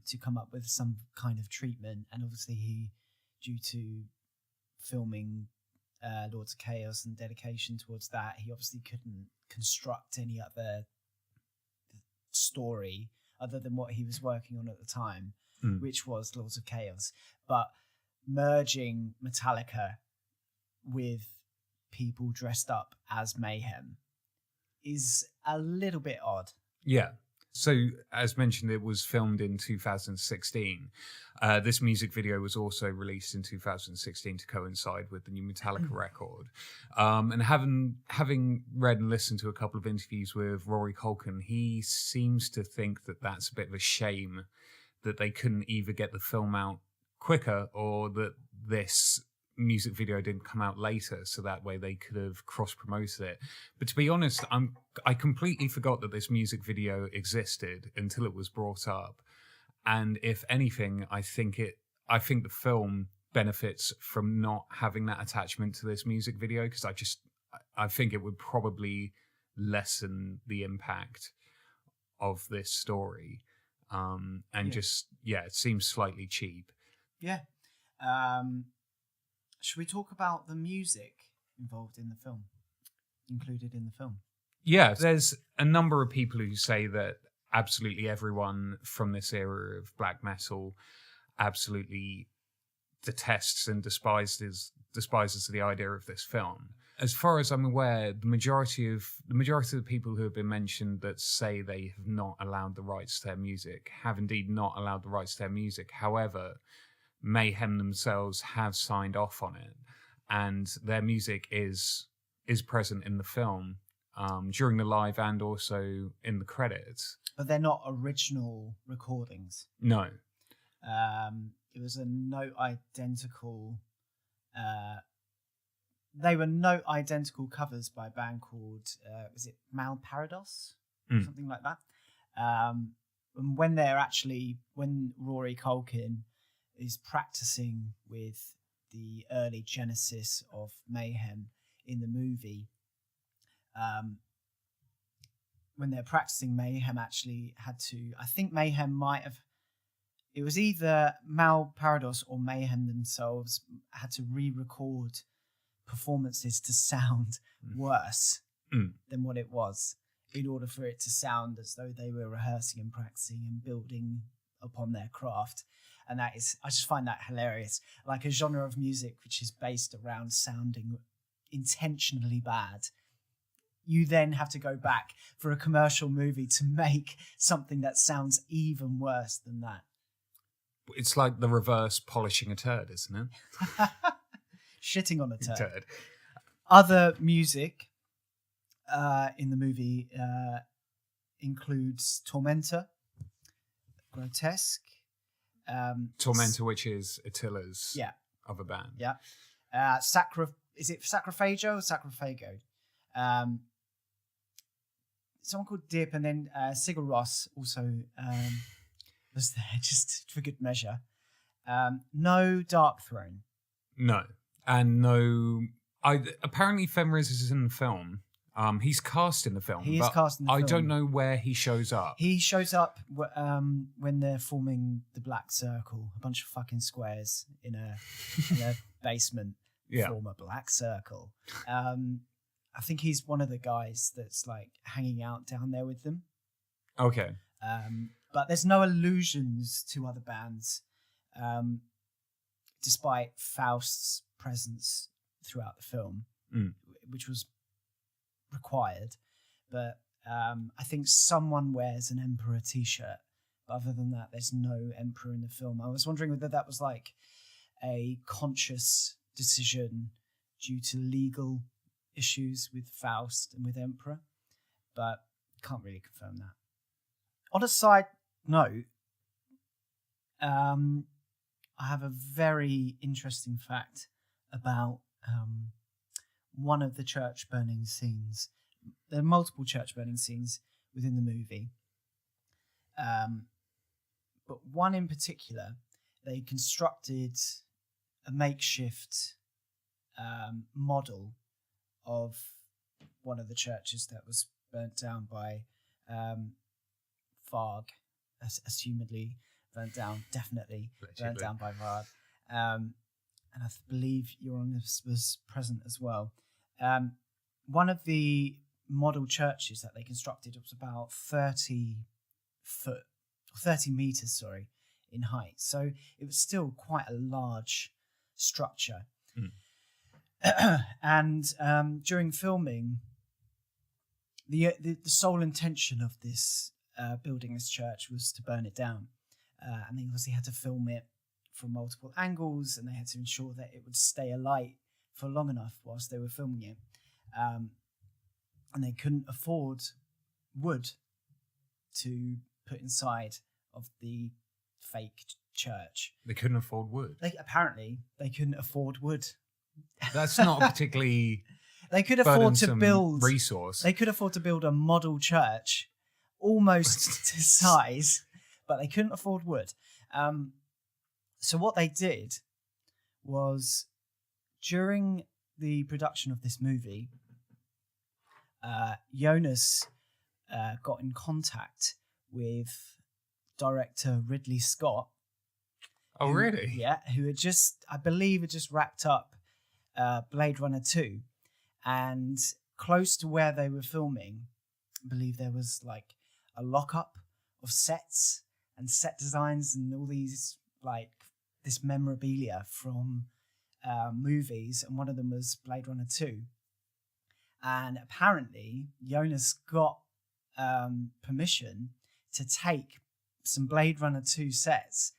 to come up with some kind of treatment, and obviously he, due to filming Lords of Chaos and dedication towards that, he obviously couldn't construct any other story other than what he was working on at the time, which was Lords of Chaos. But merging Metallica with people dressed up as Mayhem is a little bit odd. Yeah. So, as mentioned, it was filmed in 2016. This music video was also released in 2016 to coincide with the new Metallica record. And having read and listened to a couple of interviews with Rory Culkin, he seems to think that that's a bit of a shame that they couldn't either get the film out quicker or that this music video didn't come out later, so that way they could have cross-promoted it. But to be honest, I completely forgot that this music video existed until it was brought up. And if anything, I think the film benefits from not having that attachment to this music video, because I think it would probably lessen the impact of this story. It seems slightly cheap. Yeah. Should we talk about the music involved in the film, included in the film? Yeah, there's a number of people who say that absolutely everyone from this era of black metal absolutely detests and despises the idea of this film. As far as I'm aware, the majority of the people who have been mentioned that say they have not allowed the rights to their music have indeed not allowed the rights to their music. However, Mayhem themselves have signed off on it, and their music is present in the film during the live and also in the credits. But they're not original recordings. No. It was a note identical. They were note identical covers by a band called was it Malparados? Something like that. And when Rory Culkin is practicing with the early genesis of Mayhem in the movie, when they're practicing, Mayhem actually had to, I think Mayhem it was either Malparados or Mayhem themselves had to re-record performances to sound worse than what it was, in order for it to sound as though they were rehearsing and practicing and building upon their craft. And I just find that hilarious. Like a genre of music which is based around sounding intentionally bad. You then have to go back for a commercial movie to make something that sounds even worse than that. It's like the reverse polishing a turd, isn't it? Shitting on a turd. Turd. Other music in the movie includes Tormentor, Grotesque. Tormentor, which is Attila's Yeah. other band. Yeah. Is it Sacrophagio or Sacrophago? Someone called Dip, and then Sigur Rós also was there just for good measure. No Dark Throne. No. And no... apparently Fenris is in the film. He's cast in the film. He is cast in the film. I don't know where he shows up. He shows up when they're forming the Black Circle, a bunch of fucking squares in a basement form a Black Circle. I think he's one of the guys that's like hanging out down there with them. Okay. But there's no allusions to other bands, despite Faust's presence throughout the film, which was required. But I think someone wears an Emperor t-shirt. But other than that, there's no Emperor in the film. I was wondering whether that was like a conscious decision due to legal issues with Faust and with Emperor, but can't really confirm that. On a side note, I have a very interesting fact about one of the church burning scenes. There are multiple church burning scenes within the movie, but one in particular, they constructed a makeshift model of one of the churches that was burnt down by Varg, assumedly burnt down, definitely burnt down by Varg. And I believe Euronymous was present as well. One of the model churches that they constructed was about 30 meters, in height. So it was still quite a large structure. And during filming, the sole intention of this building this church was to burn it down. And they obviously had to film it from multiple angles, and they had to ensure that it would stay alight for long enough whilst they were filming it. And they couldn't afford wood to put inside of the fake church. They couldn't afford wood. Apparently, they couldn't afford wood. That's not a particularly they could afford to build resource. They could afford to build a model church almost to size, but they couldn't afford wood. So what they did was, during the production of this movie, Jonas got in contact with director Ridley Scott. Oh, really? Yeah, who had just wrapped up Blade Runner 2, and close to where they were filming, I believe there was like a lockup of sets and set designs and all these like this memorabilia from movies, and one of them was Blade Runner 2. And apparently Jonas got permission to take some Blade Runner 2 sets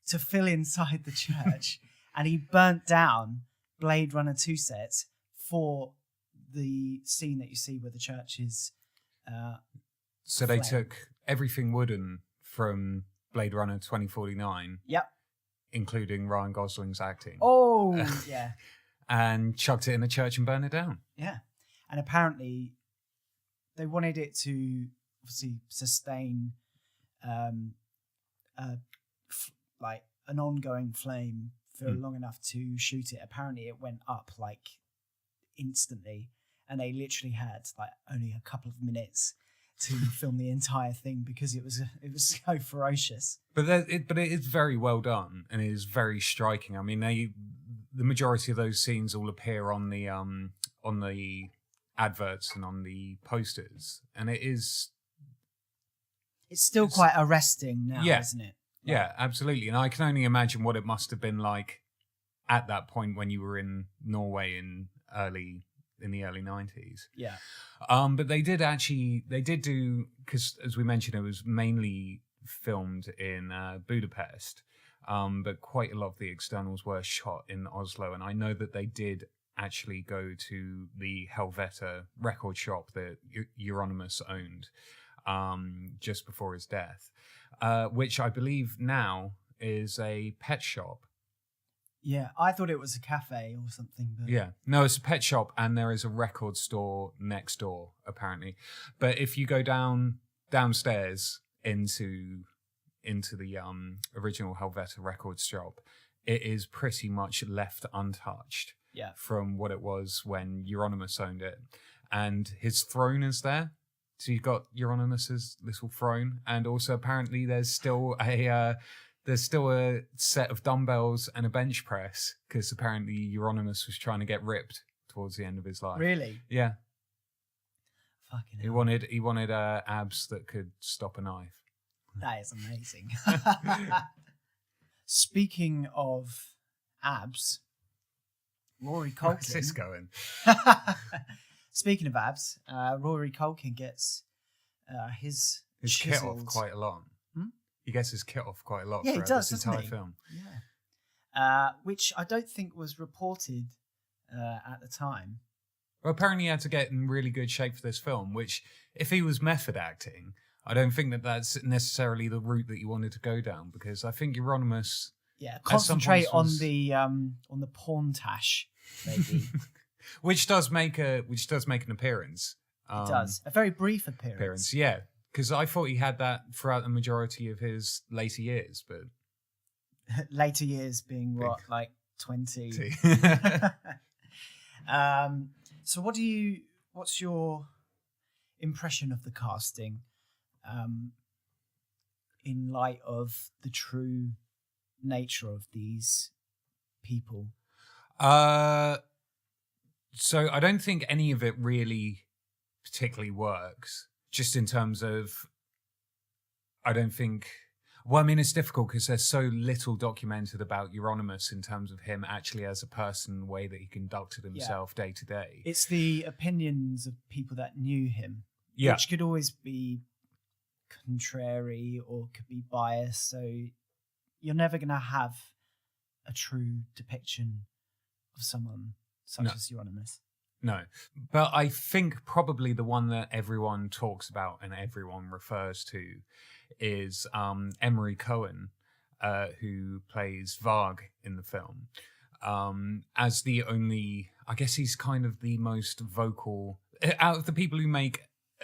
to fill inside the church, and he burnt down Blade Runner 2 sets for the scene that you see where the church is. So they took everything wooden from Blade Runner 2049. Yep. Including Ryan Gosling's acting. Oh, yeah. And chucked it in the church and burned it down. Yeah. And apparently they wanted it to obviously sustain like an ongoing flame for long enough to shoot it. Apparently it went up like instantly, and they literally had like only a couple of minutes to film the entire thing because it was so ferocious. But it is very well done, and it is very striking. I mean, the majority of those scenes all appear on the adverts and on the posters, and it's still quite arresting now, isn't it? Yeah, absolutely. And I can only imagine what it must have been like at that point when you were in Norway in the early 90s. Yeah. But they did do, because as we mentioned, it was mainly filmed in Budapest, but quite a lot of the externals were shot in Oslo. And I know that they did actually go to the Helvete record shop that Euronymous owned just before his death, which I believe now is a pet shop. Yeah, I thought it was a cafe or something. But... Yeah, no, it's a pet shop, and there is a record store next door, apparently. But if you go downstairs into the original Helvete record shop, it is pretty much left untouched. Yeah. From what it was when Euronymous owned it, and his throne is there. So you've got Euronymous' little throne, and also apparently there's still a set of dumbbells and a bench press, because apparently Euronymous was trying to get ripped towards the end of his life. Really? Yeah. Fucking hell. He wanted abs that could stop a knife. That is amazing. Speaking of abs, Rory Culkin. Where's this going? Speaking of abs, Rory Culkin gets his kit off quite a lot. He gets his kit off quite a lot throughout this entire film. Yeah. Which I don't think was reported at the time. Well, apparently he had to get in really good shape for this film, which, if he was method acting, I don't think that that's necessarily the route that you wanted to go down, because I think Euronymous... Yeah, concentrate on the porn tash, maybe. which does make an appearance. It does. A very brief appearance. Yeah. Because I thought he had that throughout the majority of his later years, but... Later years being what, like 20? So what's your impression of the casting in light of the true nature of these people? So I don't think any of it really particularly works. Just in terms of, I don't think... Well, I mean, it's difficult because there's so little documented about Euronymous in terms of him actually as a person, the way that he conducted himself day to day. It's the opinions of people that knew him, yeah, which could always be contrary or could be biased. So you're never going to have a true depiction of someone such as Euronymous. No, but I think probably the one that everyone talks about and everyone refers to is Emory Cohen, who plays Varg in the film, as the only, I guess he's kind of the most vocal, out of the people who make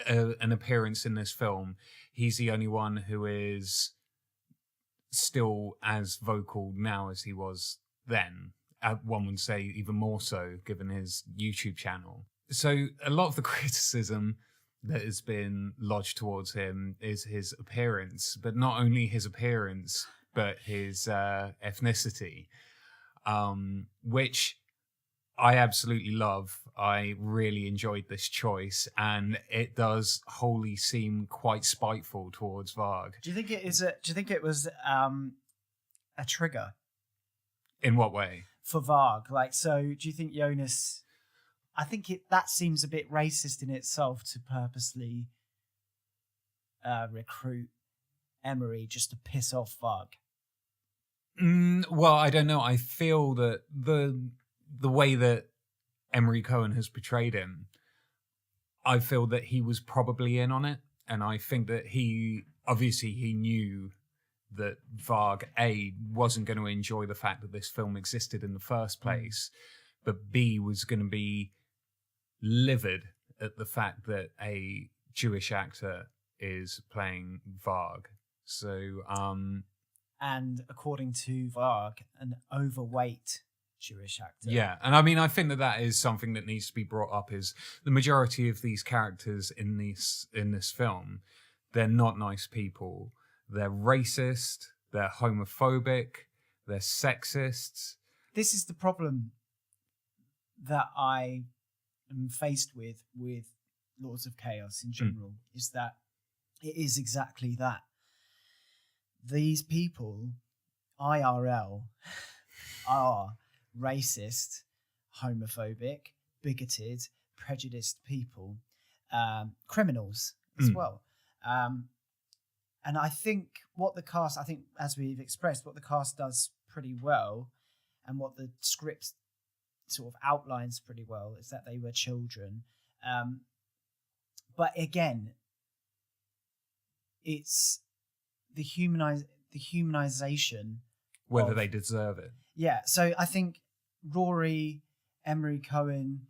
an appearance in this film, he's the only one who is still as vocal now as he was then. One would say even more so, given his YouTube channel. So a lot of the criticism that has been lodged towards him is his appearance, but not only his appearance, but his ethnicity, which I absolutely love. I really enjoyed this choice, and it does wholly seem quite spiteful towards Varg. Do you think it is? Do you think it was a trigger? In what way? For Varg, so do you think Jonas... I think that seems a bit racist in itself to purposely recruit Emory just to piss off Varg. Well, I don't know. I feel that the way that Emory Cohen has portrayed him, I feel that he was probably in on it, and I think that he knew that Varg, A, wasn't going to enjoy the fact that this film existed in the first place, but B, was going to be livid at the fact that a Jewish actor is playing Varg. So, and according to Varg, an overweight Jewish actor. Yeah, and I mean, I think that is something that needs to be brought up, is the majority of these characters in this film, they're not nice people. They're racist, they're homophobic, they're sexists. This is the problem that I am faced with Lords of Chaos in general, is that it is exactly that. these people, IRL, are racist, homophobic, bigoted, prejudiced people, criminals as well. And I think as we've expressed, what the cast does pretty well, and what the script sort of outlines pretty well, is that they were children. But again, it's the humanization. Whether they deserve it. Yeah, so I think Rory, Emory Cohen,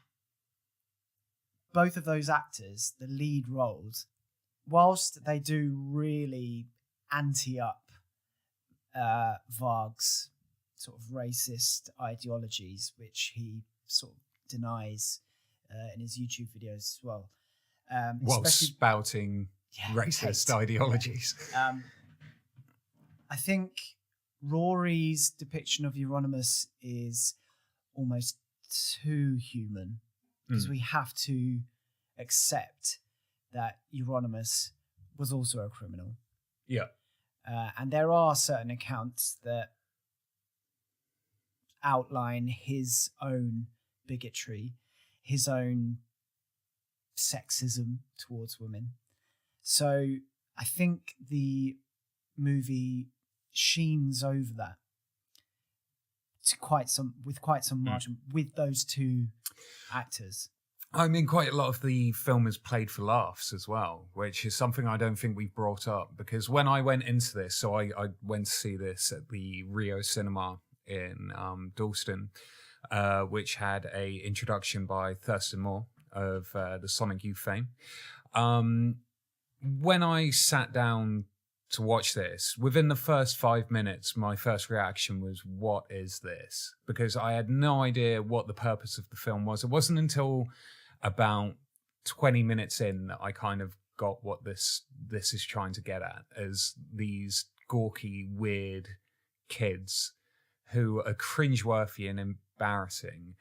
both of those actors, the lead roles, whilst they do really ante up Varg's sort of racist ideologies, which he sort of denies in his YouTube videos as well. While spouting racist ideologies. Yeah. I think Rory's depiction of Euronymous is almost too human, because we have to accept that Euronymous was also a criminal. Yeah. And there are certain accounts that outline his own bigotry, his own sexism towards women. So I think the movie sheens over that with quite some margin with those two actors. I mean, quite a lot of the film is played for laughs as well, which is something I don't think we've brought up, because when I went into this, so I went to see this at the Rio Cinema in Dalston, which had a introduction by Thurston Moore of the Sonic Youth fame. When I sat down to watch this, within the first 5 minutes, my first reaction was, what is this? Because I had no idea what the purpose of the film was. It wasn't until about 20 minutes in that I kind of got what this is trying to get at, as these gawky, weird kids who are cringeworthy and embarrassing,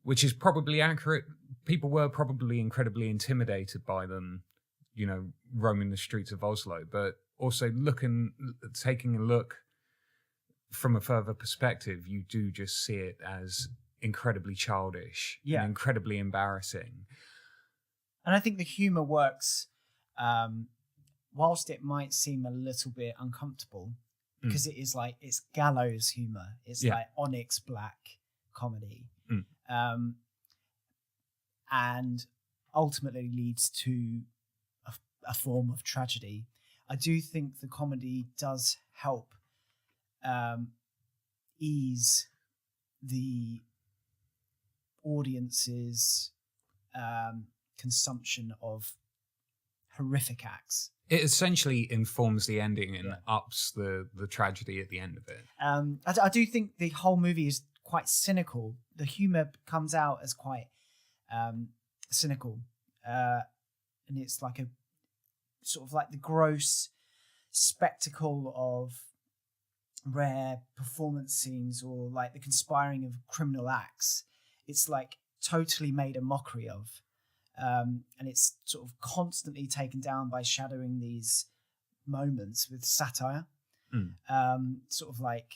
which is probably accurate. People were probably incredibly intimidated by them, you know, roaming the streets of Oslo, but also taking a look from a further perspective, you do just see it as incredibly childish and incredibly embarrassing. And I think the humor works, whilst it might seem a little bit uncomfortable, because it is like, it's gallows humor. It's like Onyx Black comedy. And ultimately leads to a form of tragedy. I do think the comedy does help ease the audience's consumption of horrific acts. It essentially informs the ending and ups the tragedy at the end of it. I do think the whole movie is quite cynical. The humor comes out as quite cynical, and it's like a sort of like the gross spectacle of rare performance scenes, or like the conspiring of criminal acts. It's like totally made a mockery of, and it's sort of constantly taken down by shadowing these moments with satire. Sort of like,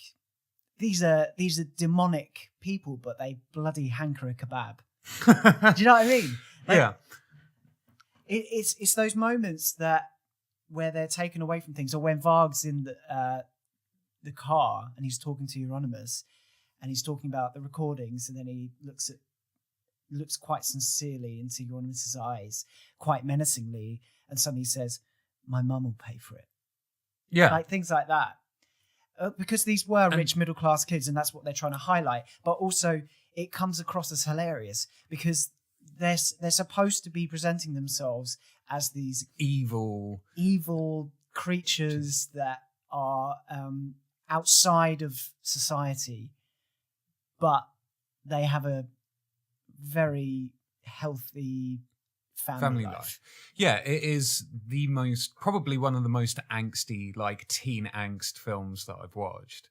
these are demonic people, but they bloody hanker a kebab. Do you know what I mean? Like, it's those moments where they're taken away from things, or when Varg's in the car and he's talking to Euronymous, and he's talking about the recordings, and then he looks quite sincerely into Euronymous' eyes, quite menacingly, and suddenly says, "My mum will pay for it." Yeah, like things like that, because these were rich middle class kids, and that's what they're trying to highlight. But also, it comes across as hilarious because they're supposed to be presenting themselves as these evil creatures that are outside of society, but they have a very healthy family life. Yeah, it is probably one of the most angsty, like teen angst films that I've watched.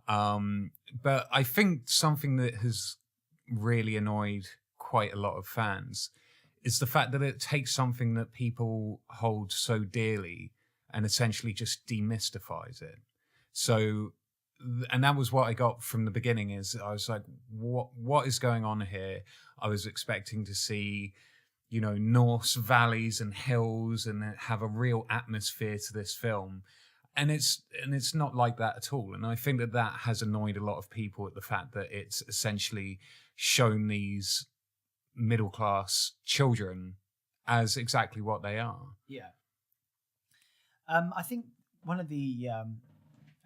But I think something that has really annoyed quite a lot of fans is the fact that it takes something that people hold so dearly and essentially just demystifies it. So, and that was what I got from the beginning. Is I was like, what is going on here? I was expecting to see, Norse valleys and hills and have a real atmosphere to this film. And it's not like that at all. And I think that has annoyed a lot of people at the fact that it's essentially shown these middle-class children as exactly what they are. Yeah. I think one of the...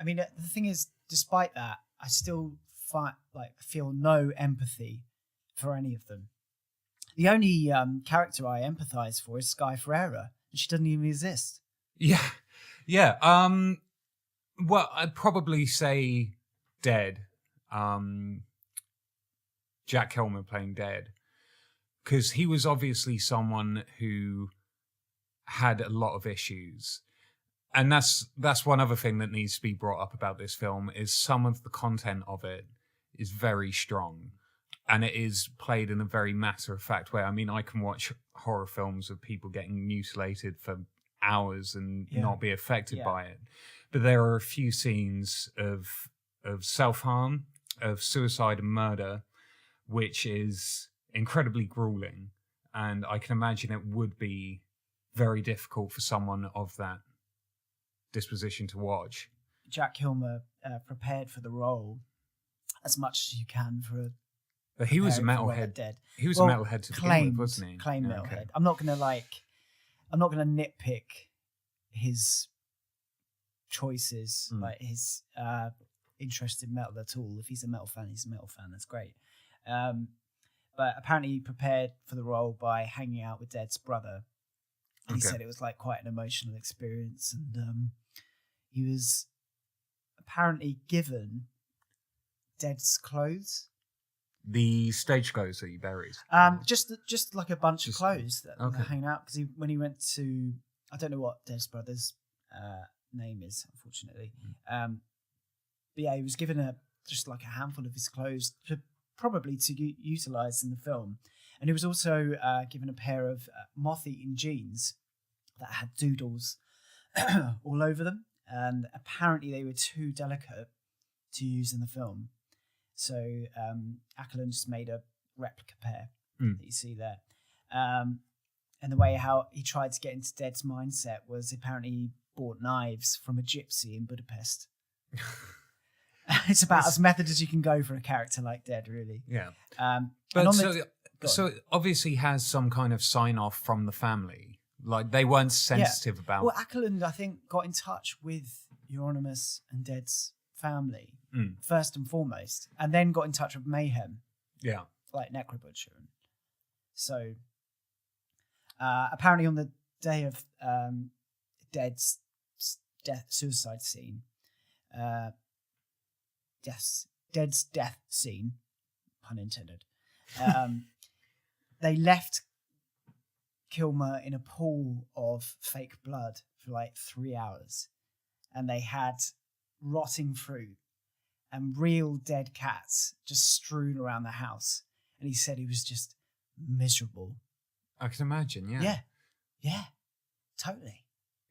the thing is, despite that, I still feel no empathy for any of them. The only character I empathise for is Sky Ferreira, and she doesn't even exist. Yeah. Yeah. Well, I'd probably say Dead. Jack Kilmer playing Dead. Because he was obviously someone who had a lot of issues. And that's one other thing that needs to be brought up about this film is some of the content of it is very strong. And it is played in a very matter-of-fact way. I mean, I can watch horror films of people getting mutilated for hours and not be affected by it. But there are a few scenes of self-harm, of suicide and murder, which is incredibly grueling. And I can imagine it would be very difficult for someone of that disposition to watch. Jack Kilmer prepared for the role as much as you can for But he was a metalhead. Dead. He was a metalhead to begin with, wasn't he? Claimed metalhead. Okay. I'm not gonna nitpick his choices, like his interest in metal at all. If he's a metal fan, he's a metal fan. That's great. But apparently he prepared for the role by hanging out with Dead's brother. And he said it was like quite an emotional experience, and he was apparently given Dead's clothes. The stage clothes that he buries. Just like a bunch of clothes that were hanging out, because when he went to, I don't know what Dead's brother's name is, unfortunately. But yeah, he was given just like a handful of his clothes probably to utilize in the film, and he was also given a pair of moth-eaten jeans that had doodles all over them, and apparently they were too delicate to use in the film. So Åkerlund just made a replica pair that you see there. And the way how he tried to get into Dead's mindset was apparently he bought knives from a gypsy in Budapest. It's about as method as you can go for a character like Dead, really. Yeah. So it obviously has some kind of sign-off from the family. Like, they weren't sensitive about... Well, Åkerlund, I think, got in touch with Euronymous and Dead's family first and foremost, and then got in touch with Mayhem. Yeah. Like Necrobutcher. So, apparently on the day of Dead's suicide scene, Dead's death scene, pun intended, they left Kilmer in a pool of fake blood for like 3 hours, and they had rotting fruit and real dead cats just strewn around the house, and he said he was just miserable. I can imagine. Yeah, totally.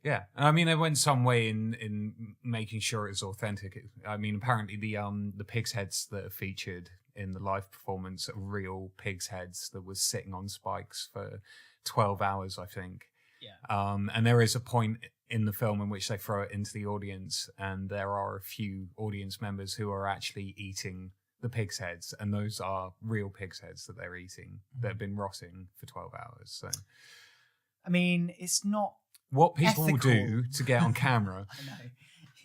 Yeah, I mean, they went some way in making sure it's authentic. I mean, apparently the pig's heads that are featured in the live performance are real pig's heads that was sitting on spikes for 12 hours, I think. Yeah. And there is a point in the film in which they throw it into the audience, and there are a few audience members who are actually eating the pig's heads, and those are real pig's heads that they're eating that have been rotting for 12 hours. So, I mean, it's not what people ethical. do to get on camera. I know.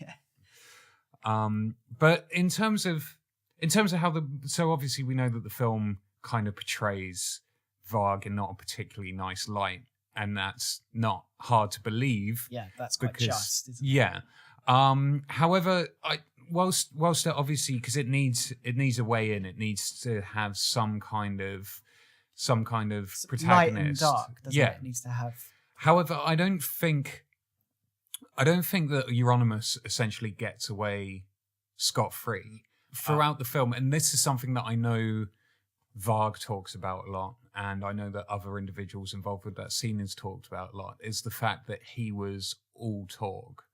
Yeah. But in terms of how so obviously we know that the film kind of portrays Varg in not a particularly nice light, and that's not hard to believe. Yeah, that's quite just, isn't it? Yeah. However, whilst obviously, because it needs a way in, it needs to have some kind of protagonist. Light and dark, doesn't it? It needs to have. However, I don't think that Euronymous essentially gets away scot-free throughout the film, and this is something that I know Varg talks about a lot, and I know that other individuals involved with that scene is talked about a lot, is the fact that he was all talk.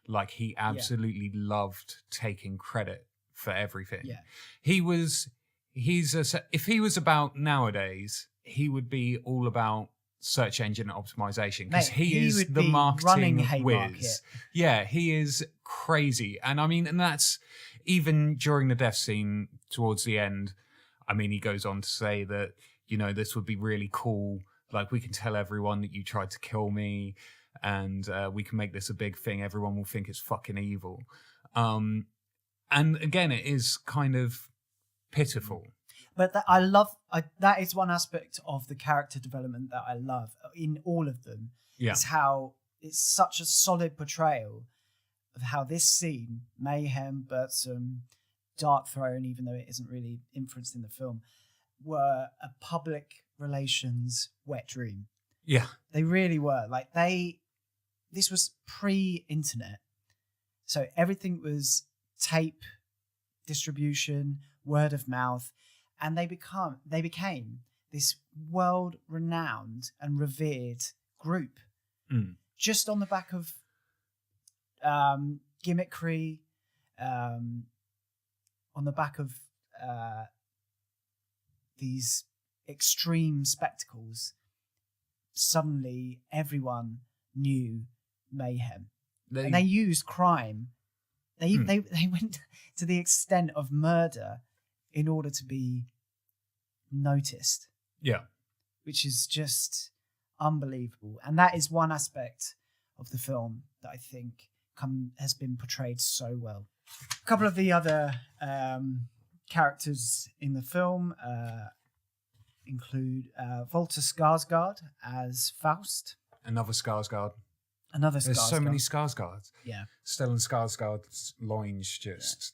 Like, he absolutely loved taking credit for everything. Yeah. If he was about nowadays, he would be all about search engine optimization, because he is the marketing whiz. Yeah, he is crazy. And I mean, and that's even during the death scene towards the end. I mean, he goes on to say that, you know, this would be really cool. Like, we can tell everyone that you tried to kill me, and we can make this a big thing. Everyone will think it's fucking evil. And again, it is kind of pitiful. But that that is one aspect of the character development that I love in all of them. Yeah. Is how it's such a solid portrayal of how this scene, Mayhem, Birdsome, Dark Throne, even though it isn't really influenced in the film, were a public relations wet dream. Yeah. They really were. Like, this was pre-internet. So everything was tape distribution, word of mouth, and they became this world-renowned and revered group just on the back of gimmickry, on the back of these extreme spectacles. Suddenly, everyone knew Mayhem, and they used crime. They went to the extent of murder in order to be noticed. Yeah. Which is just unbelievable. And that is one aspect of the film that I think has been portrayed so well. A couple of the other characters in the film include Walter Skarsgård as Faust. Another Skarsgård. Another Skarsgård. There's so many Skarsgårds. Yeah. Stellan Skarsgård's loins just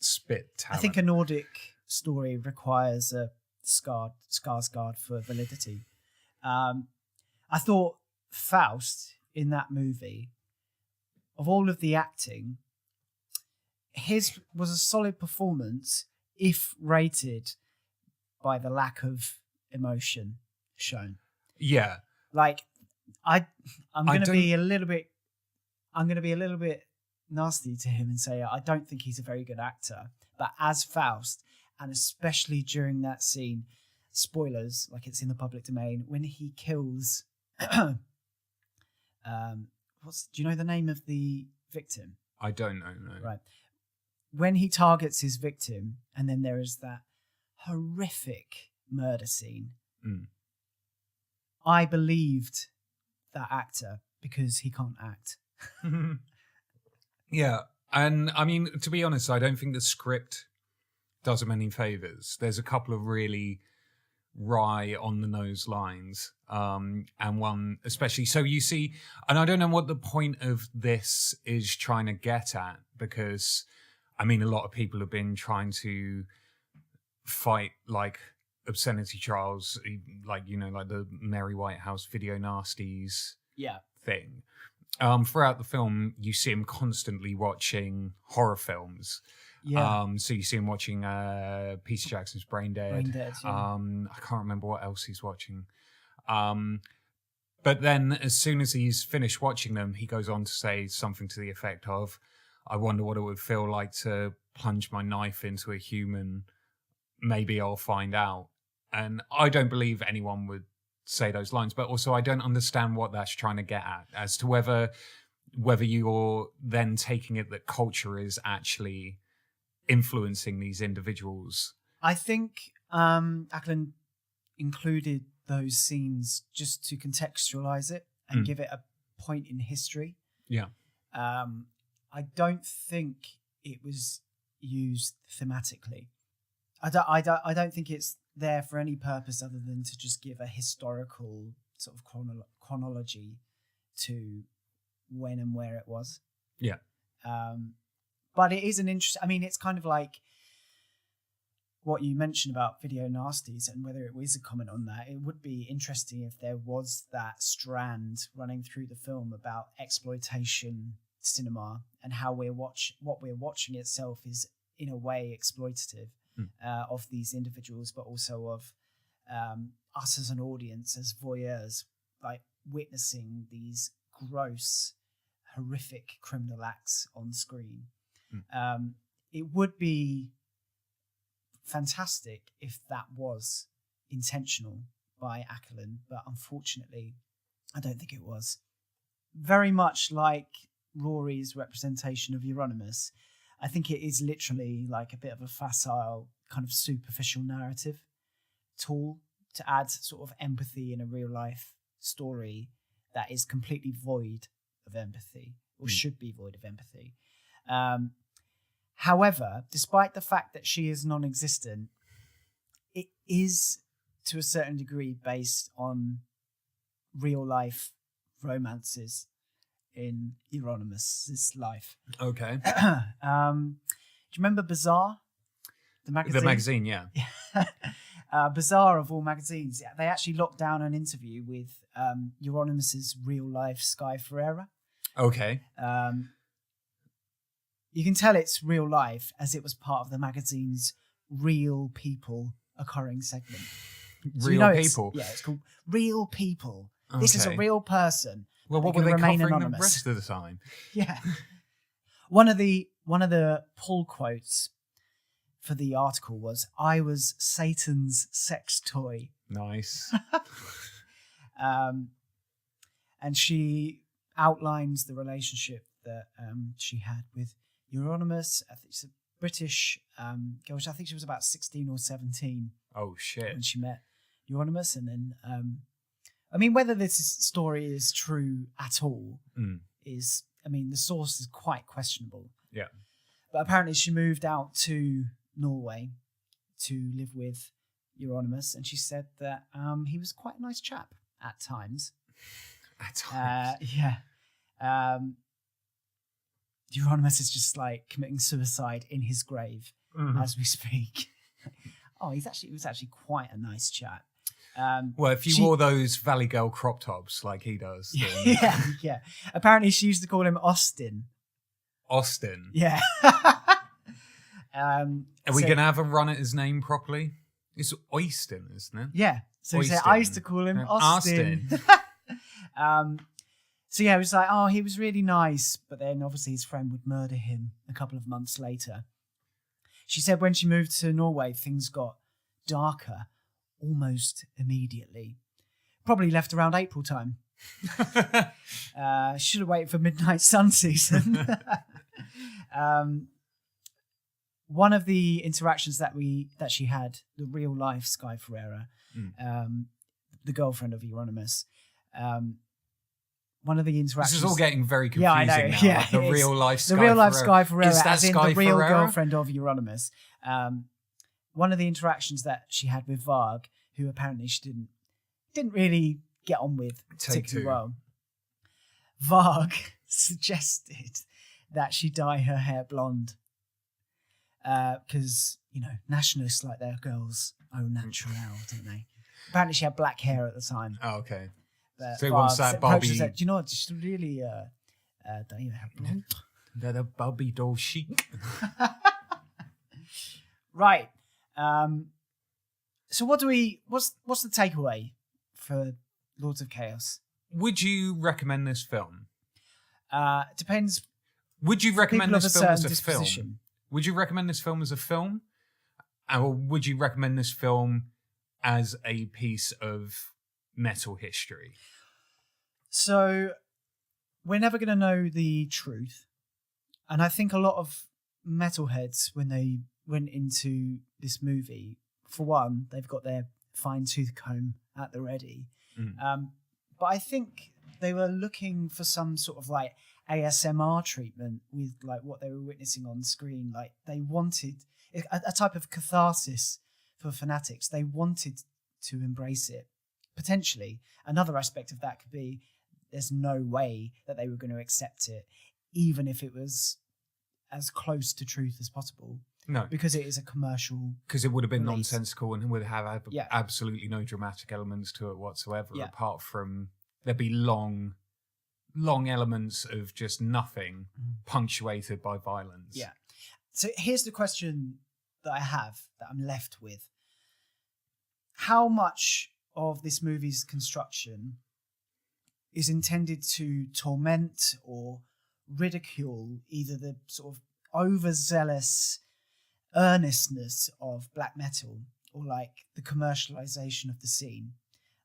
spit talent. I think a Nordic story requires a Skarsgård for validity. I thought Faust in that movie, of all of the acting, his was a solid performance if rated by the lack of emotion shown. Yeah. Like, I'm going to be a little bit nasty to him and say I don't think he's a very good actor, but as Faust, and especially during that scene, spoilers, like it's in the public domain, when he kills do you know the name of the victim? I don't know, no. Right. When he targets his victim, and then there is that horrific murder scene. I believed that actor because he can't act. Yeah. And I mean, to be honest, I don't think the script does him any favors. There's a couple of really wry on the nose lines, and one especially. So you see, and I don't know what the point of this is trying to get at, because I mean, a lot of people have been trying to fight like obscenity trials, like, you know, like the Mary Whitehouse video nasties thing. Throughout the film, you see him constantly watching horror films. Yeah. So you see him watching Peter Jackson's Brain Dead. I can't remember what else he's watching. But then as soon as he's finished watching them, he goes on to say something to the effect of, I wonder what it would feel like to plunge my knife into a human. Maybe I'll find out. And I don't believe anyone would say those lines, but also I don't understand what that's trying to get at, as to whether you're then taking it that culture is actually influencing these individuals. I think Åkerlund included those scenes just to contextualize it and give it a point in history. Yeah. I don't think it was used thematically. I don't think it's there for any purpose other than to just give a historical sort of chronology to when and where it was. Yeah. But it is an interesting. I mean, it's kind of like what you mentioned about video nasties and whether it was a comment on that. It would be interesting if there was that strand running through the film about exploitation cinema and how what we're watching itself is in a way exploitative of these individuals, but also of us as an audience, as voyeurs, like witnessing these gross, horrific criminal acts on screen. It would be fantastic if that was intentional by Åkerlund, but unfortunately, I don't think it was. Very much like Rory's representation of Euronymous, I think it is literally like a bit of a facile, kind of superficial narrative tool to add sort of empathy in a real life story that is completely void of empathy, or should be void of empathy. However, despite the fact that she is non-existent, it is to a certain degree based on real life romances in Euronymous' life. Okay. Do you remember Bazaar? The magazine? The magazine, yeah. Bazaar of all magazines. They actually locked down an interview with Euronymous' real life Sky Ferreira. Okay. You can tell it's real life as it was part of the magazine's Real People Occurring segment. So Real People? It's called Real People. Okay. This is a real person. Well, what were they covering anonymous. The rest of the time? Yeah. One of the pull quotes for the article was, "I was Satan's sex toy." Nice. And she outlines the relationship that she had with Euronymous. I think she's a British girl. I think she was about 16 or 17. Oh, shit. When she met Euronymous. And then, I mean, whether this story is true at all is, I mean, the source is quite questionable. Yeah. But apparently she moved out to Norway to live with Euronymous, and she said that he was quite a nice chap at times. At times? Yeah. Euronymous is just like committing suicide in his grave as we speak. Oh, he was actually quite a nice chap. Well, if you wore those Valley Girl crop tops like he does, then... yeah. Apparently, she used to call him Austin. Austin. Yeah. Are we going to have a run at his name properly? It's Oyston, isn't it? Yeah. So he said, I used to call him Austin. So yeah, it was like, oh, he was really nice. But then obviously his friend would murder him a couple of months later. She said when she moved to Norway, things got darker almost immediately. Probably left around April time. Should have waited for midnight sun season. One of the interactions that she had, the real life Sky Ferreira, the girlfriend of Euronymous, one of the interactions. This is all getting very confusing I know. now. Yeah, like the real life Sky Ferreira. The real life Ferreira. Sky Ferreira, Is that as in Sky the real Ferreira? girlfriend of Euronymous. One of the interactions that she had with Varg, who apparently she didn't really get on with particularly well. Varg suggested that she dye her hair blonde because nationalists like their girls au naturel, don't they? Apparently, she had black hair at the time. Oh, okay. But So he wants that Barbie. Said, do you know what? Just really dye your hair blonde. The Barbie doll chic. Right. So what's the takeaway for Lords of Chaos? Would you recommend this film? Depends. Would you recommend this film as a film? Disposition. Would you recommend this film as a film? Or would you recommend this film as a piece of metal history? So we're never going to know the truth. And I think a lot of metalheads, when they went into this movie, for one, they've got their fine-tooth comb at the ready. But I think they were looking for some sort of like ASMR treatment with like what they were witnessing on screen. Like they wanted a type of catharsis for fanatics. They wanted to embrace it. Potentially, another aspect of that could be there's no way that they were going to accept it, even if it was as close to truth as possible. No. Because it is a commercial. Because it would have been release. nonsensical and would have absolutely no dramatic elements to it whatsoever, apart from there'd be long elements of just nothing punctuated by violence. Yeah. So here's the question that I have that I'm left with. how much of this movie's construction is intended to torment or ridicule either the sort of overzealous earnestness of black metal or like the commercialization of the scene.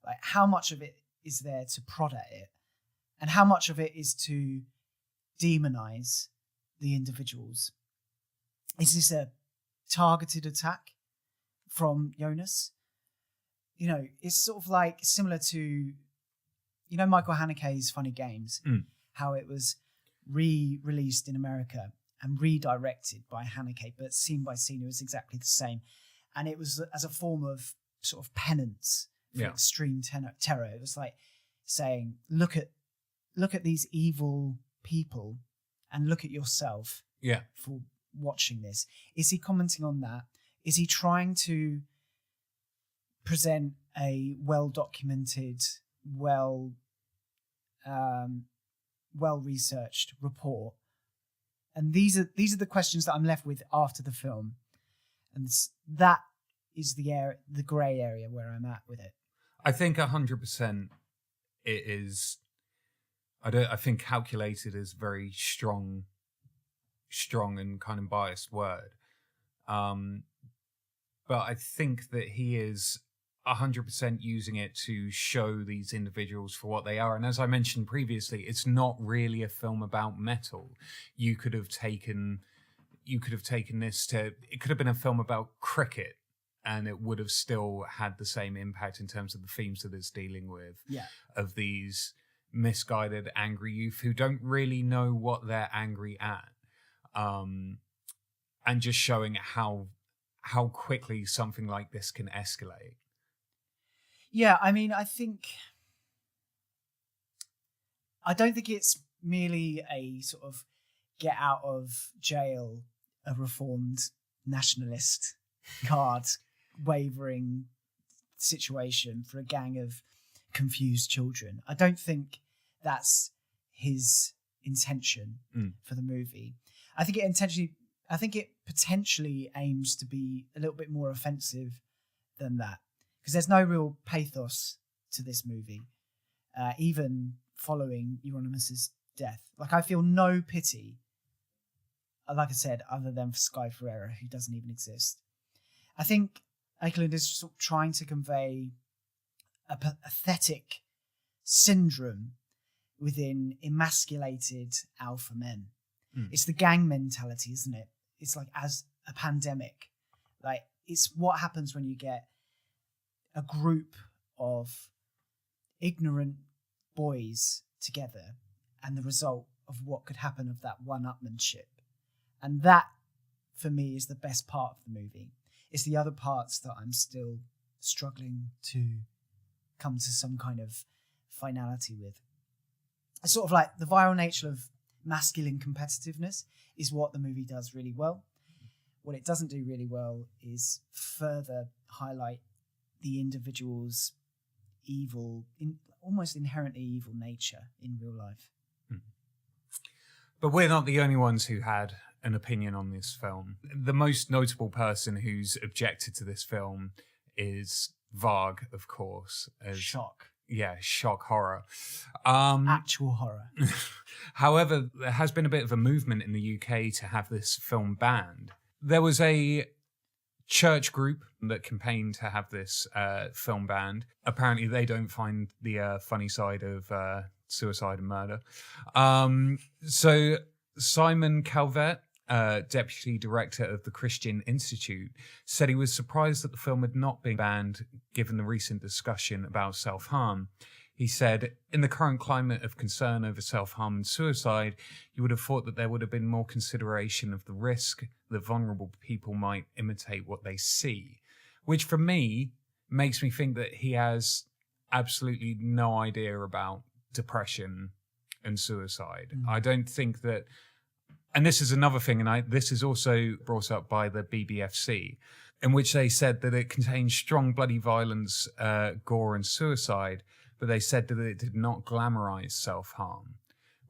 Like how much of it is there to prod at it and how much of it is to demonize the individuals? Is this a targeted attack from Jonas? You know, it's sort of like similar to, you know, Michael Haneke's Funny Games, how it was re-released in America and redirected by Haneke, but scene by scene it was exactly the same. And it was as a form of sort of penance for extreme terror. It was like saying, look at these evil people and look at yourself for watching this. Is he commenting on that? Is he trying to present a well-documented, well-researched report? And these are the questions that I'm left with after the film, and that is the grey area where I'm at with it. I think 100% it is. I think calculated is very strong and kind of biased word, but I think that he is 100% using it to show these individuals for what they are. And as I mentioned previously, it's not really a film about metal. You could have taken this to, it could have been a film about cricket and it would have still had the same impact in terms of the themes that it's dealing with, of these misguided, angry youth who don't really know what they're angry at. And just showing how quickly something like this can escalate. Yeah, I mean, I don't think it's merely a sort of get out of jail a reformed nationalist card wavering situation for a gang of confused children. I don't think that's his intention for the movie. I think it potentially aims to be a little bit more offensive than that, because there's no real pathos to this movie, even following Euronymous' death. Like, I feel no pity, like I said, other than for Sky Ferreira, who doesn't even exist. I think Åkerlund is sort of trying to convey a pathetic syndrome within emasculated alpha men. It's the gang mentality, isn't it? It's like as a pandemic. Like, it's what happens when you get a group of ignorant boys together and the result of what could happen of that one-upmanship. And that, for me, is the best part of the movie. It's the other parts that I'm still struggling to come to some kind of finality with. It's sort of like the viral nature of masculine competitiveness is what the movie does really well. What it doesn't do really well is further highlight the individual's evil, almost inherently evil nature in real life. But we're not the only ones who had an opinion on this film. The most notable person who's objected to this film is Varg, of course. Shock. Yeah, shock horror. Actual horror. However, there has been a bit of a movement in the UK to have this film banned. There was a church group that campaigned to have this film banned. Apparently, they don't find the funny side of suicide and murder. So Simon Calvert, deputy director of the Christian Institute, said he was surprised that the film had not been banned given the recent discussion about self-harm. He said, in the current climate of concern over self-harm and suicide, you would have thought that there would have been more consideration of the risk that vulnerable people might imitate what they see, which for me makes me think that he has absolutely no idea about depression and suicide. I don't think that, and this is another thing, and this is also brought up by the BBFC, in which they said that it contains strong bloody violence, gore and suicide, but they said that it did not glamorize self-harm,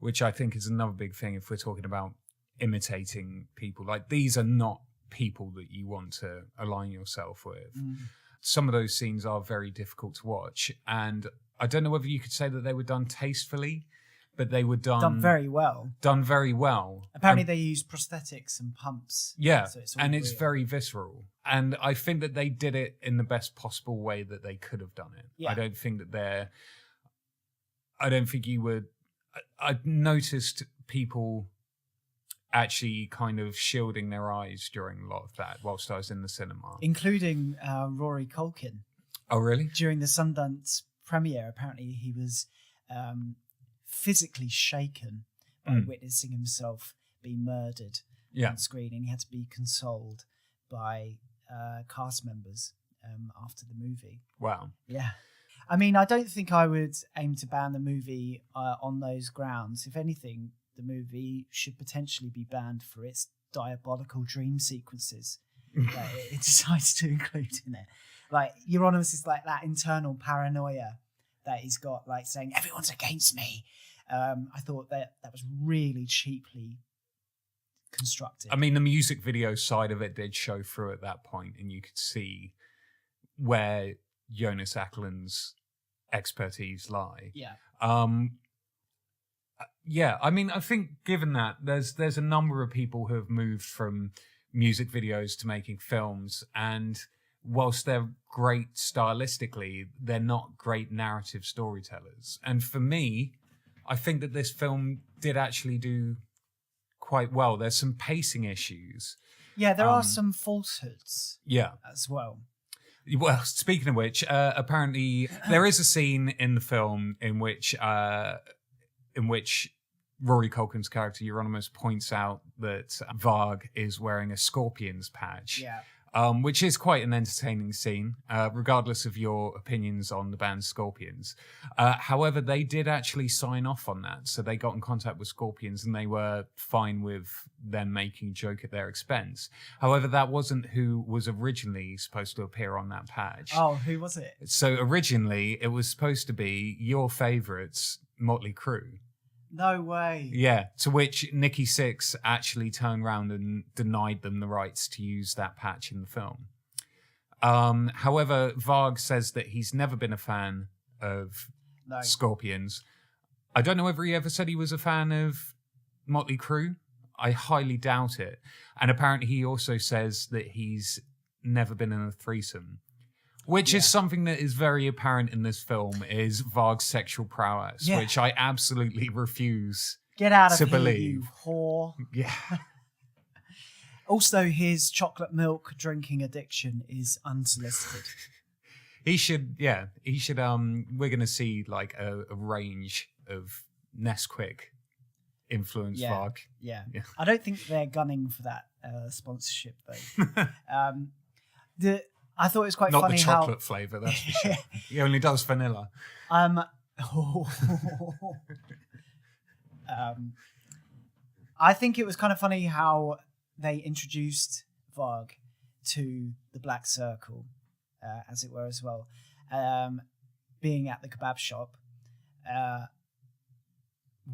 which I think is another big thing if we're talking about imitating people. Like, these are not people that you want to align yourself with. some of those scenes are very difficult to watch. And I don't know whether you could say that they were done tastefully, but they were done very well. Done very well. Apparently they used prosthetics and pumps. Yeah, so it's all and it's real. very visceral. And I think that they did it in the best possible way that they could have done it. Yeah. I don't think you would... I noticed people actually kind of shielding their eyes during a lot of that whilst I was in the cinema. Including Rory Culkin. Oh, really? During the Sundance premiere, apparently he was physically shaken by witnessing himself be murdered on screen, and he had to be consoled by cast members after the movie. Wow. Yeah. I mean, I don't think I would aim to ban the movie on those grounds. If anything, the movie should potentially be banned for its diabolical dream sequences that it decides to include in it. Like, Euronymous is like that internal paranoia that he's got, like saying, everyone's against me. I thought that was really cheaply constructed. I mean, the music video side of it did show through at that point, and you could see where Jonas Åkerlund's expertise lie. Yeah. Yeah, I mean, I think given that there's a number of people who have moved from music videos to making films, and whilst they're great stylistically, they're not great narrative storytellers. And for me, I think that this film did actually do quite well. There's some pacing issues. Yeah, there are some falsehoods. Yeah. As well. Well, speaking of which, apparently there is a scene in the film in which Rory Culkin's character Euronymous points out that Varg is wearing a Scorpions patch. Yeah. Which is quite an entertaining scene, regardless of your opinions on the band Scorpions. However, they did actually sign off on that. So they got in contact with Scorpions and they were fine with them making a joke at their expense. However, that wasn't who was originally supposed to appear on that patch. Oh, who was it? So originally, it was supposed to be your favourites, Motley Crue. No way. Yeah, to which Nikki Sixx actually turned around and denied them the rights to use that patch in the film. However, Varg says that he's never been a fan of Scorpions. I don't know whether he ever said he was a fan of Motley Crue. I highly doubt it. And apparently he also says that he's never been in a threesome. Which is something that is very apparent in this film, is Varg's sexual prowess, which I absolutely refuse Get out of to here, believe. you whore. Yeah. Also, his chocolate milk drinking addiction is unsolicited. He should, we're going to see like a range of Nesquik influence Varg. Yeah. I don't think they're gunning for that sponsorship, though. I thought it was quite Not funny the chocolate flavour, that's for sure. He only does vanilla. I think it was kind of funny how they introduced Varg to the Black Circle, as it were, as well. Being at the kebab shop.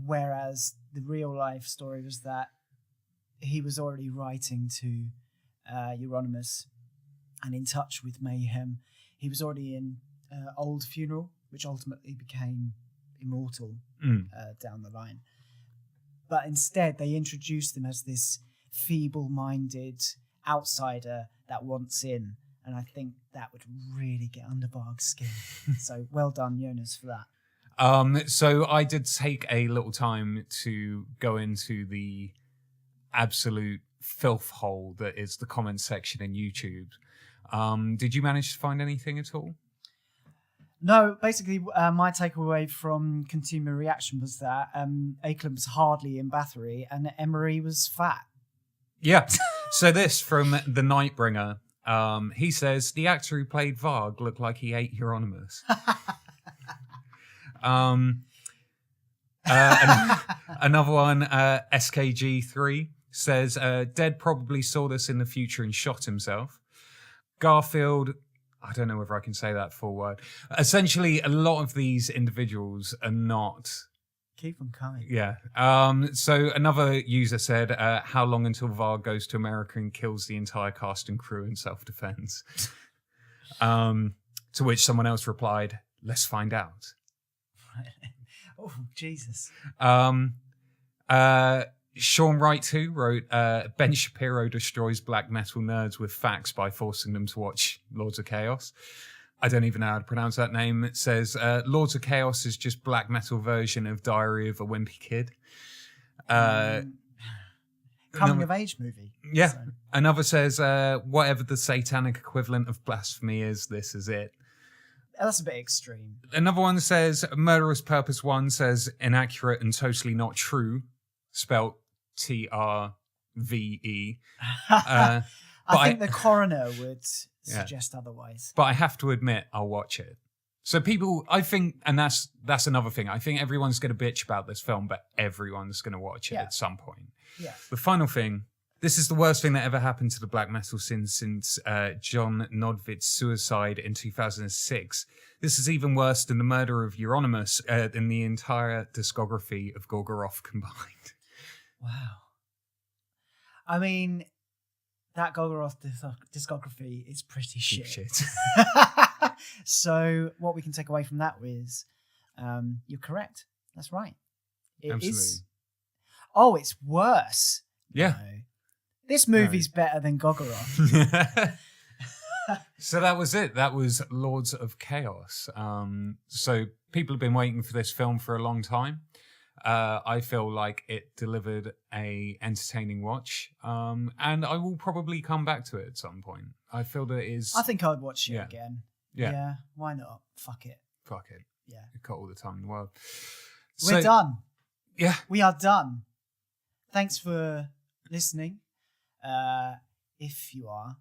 Whereas the real life story was that he was already writing to Euronymous and in touch with Mayhem. He was already in Old Funeral, which ultimately became Immortal down the line. But instead, they introduced him as this feeble-minded outsider that wants in. And I think that would really get under Varg's skin. So well done, Jonas, for that. So I did take a little time to go into the absolute filth hole that is the comment section in YouTube. Did you manage to find anything at all? No, basically, my takeaway from consumer reaction was that Åkerlund was hardly in Bathory and Emory was fat. Yeah. So this from the Nightbringer. He says, the actor who played Varg looked like he ate Euronymous. Another one, SKG3, says, Dead probably saw this in the future and shot himself. Garfield, I don't know whether I can say that full word. Essentially, a lot of these individuals are not... Keep them coming. Yeah. So another user said, how long until Varg goes to America and kills the entire cast and crew in self-defense? To which someone else replied, "Let's find out." Oh, Jesus. Sean Wright, who wrote Ben Shapiro destroys black metal nerds with facts by forcing them to watch Lords of Chaos. I don't even know how to pronounce that name. It says Lords of Chaos is just black metal version of Diary of a Wimpy Kid. Coming of age movie. Yeah. So. Another says whatever the satanic equivalent of blasphemy is, this is it. That's a bit extreme. Another one says Murderous Purpose 1 says inaccurate and totally not true, spelt TRVE. I think the coroner would suggest otherwise. But I have to admit, I'll watch it. So people, I think, and that's another thing. I think everyone's going to bitch about this film, but everyone's going to watch it at some point. Yeah. The final thing, this is the worst thing that ever happened to the black metal scene since John Nodvid's suicide in 2006. This is even worse than the murder of Euronymous in the entire discography of Gorgoroth combined. Wow. I mean, that Gorgoroth discography is pretty shit. So what we can take away from that is you're correct. That's right. It Absolutely. is. Oh, it's worse. Yeah. No. This movie's better than Gorgoroth. So that was it. That was Lords of Chaos. So people have been waiting for this film for a long time. I feel like it delivered a entertaining watch, and I will probably come back to it at some point. I feel that it is. I think I'd watch it again. Yeah. Why not? Fuck it. Yeah. You've got all the time in the world. We're done. Yeah. We are done. Thanks for listening. If you are.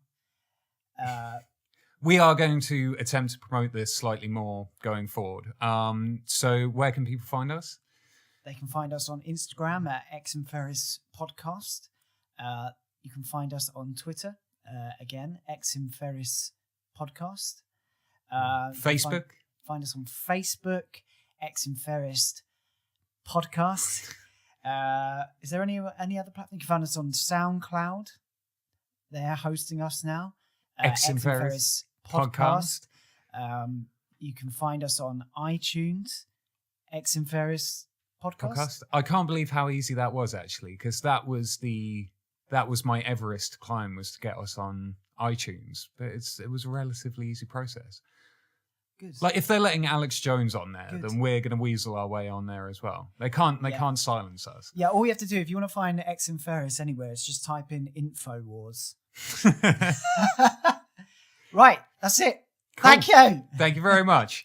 We are going to attempt to promote this slightly more going forward. So where can people find us? They can find us on Instagram at Inferis Podcast. You can find us on Twitter, again, Inferis Podcast. Facebook? Find us on Facebook, Inferis Podcast. Is there any other platform? You can find us on SoundCloud. They're hosting us now. Inferis Podcast. You can find us on iTunes, Inferis Podcast. I can't believe how easy that was, actually, because that was my Everest climb, was to get us on iTunes. But it was a relatively easy process. Good. Like, if they're letting Alex Jones on there, then we're going to weasel our way on there as well. They can't silence us. Yeah, all you have to do, if you want to find Inferis anywhere, is just type in InfoWars. Right, that's it. Cool. Thank you. Thank you very much.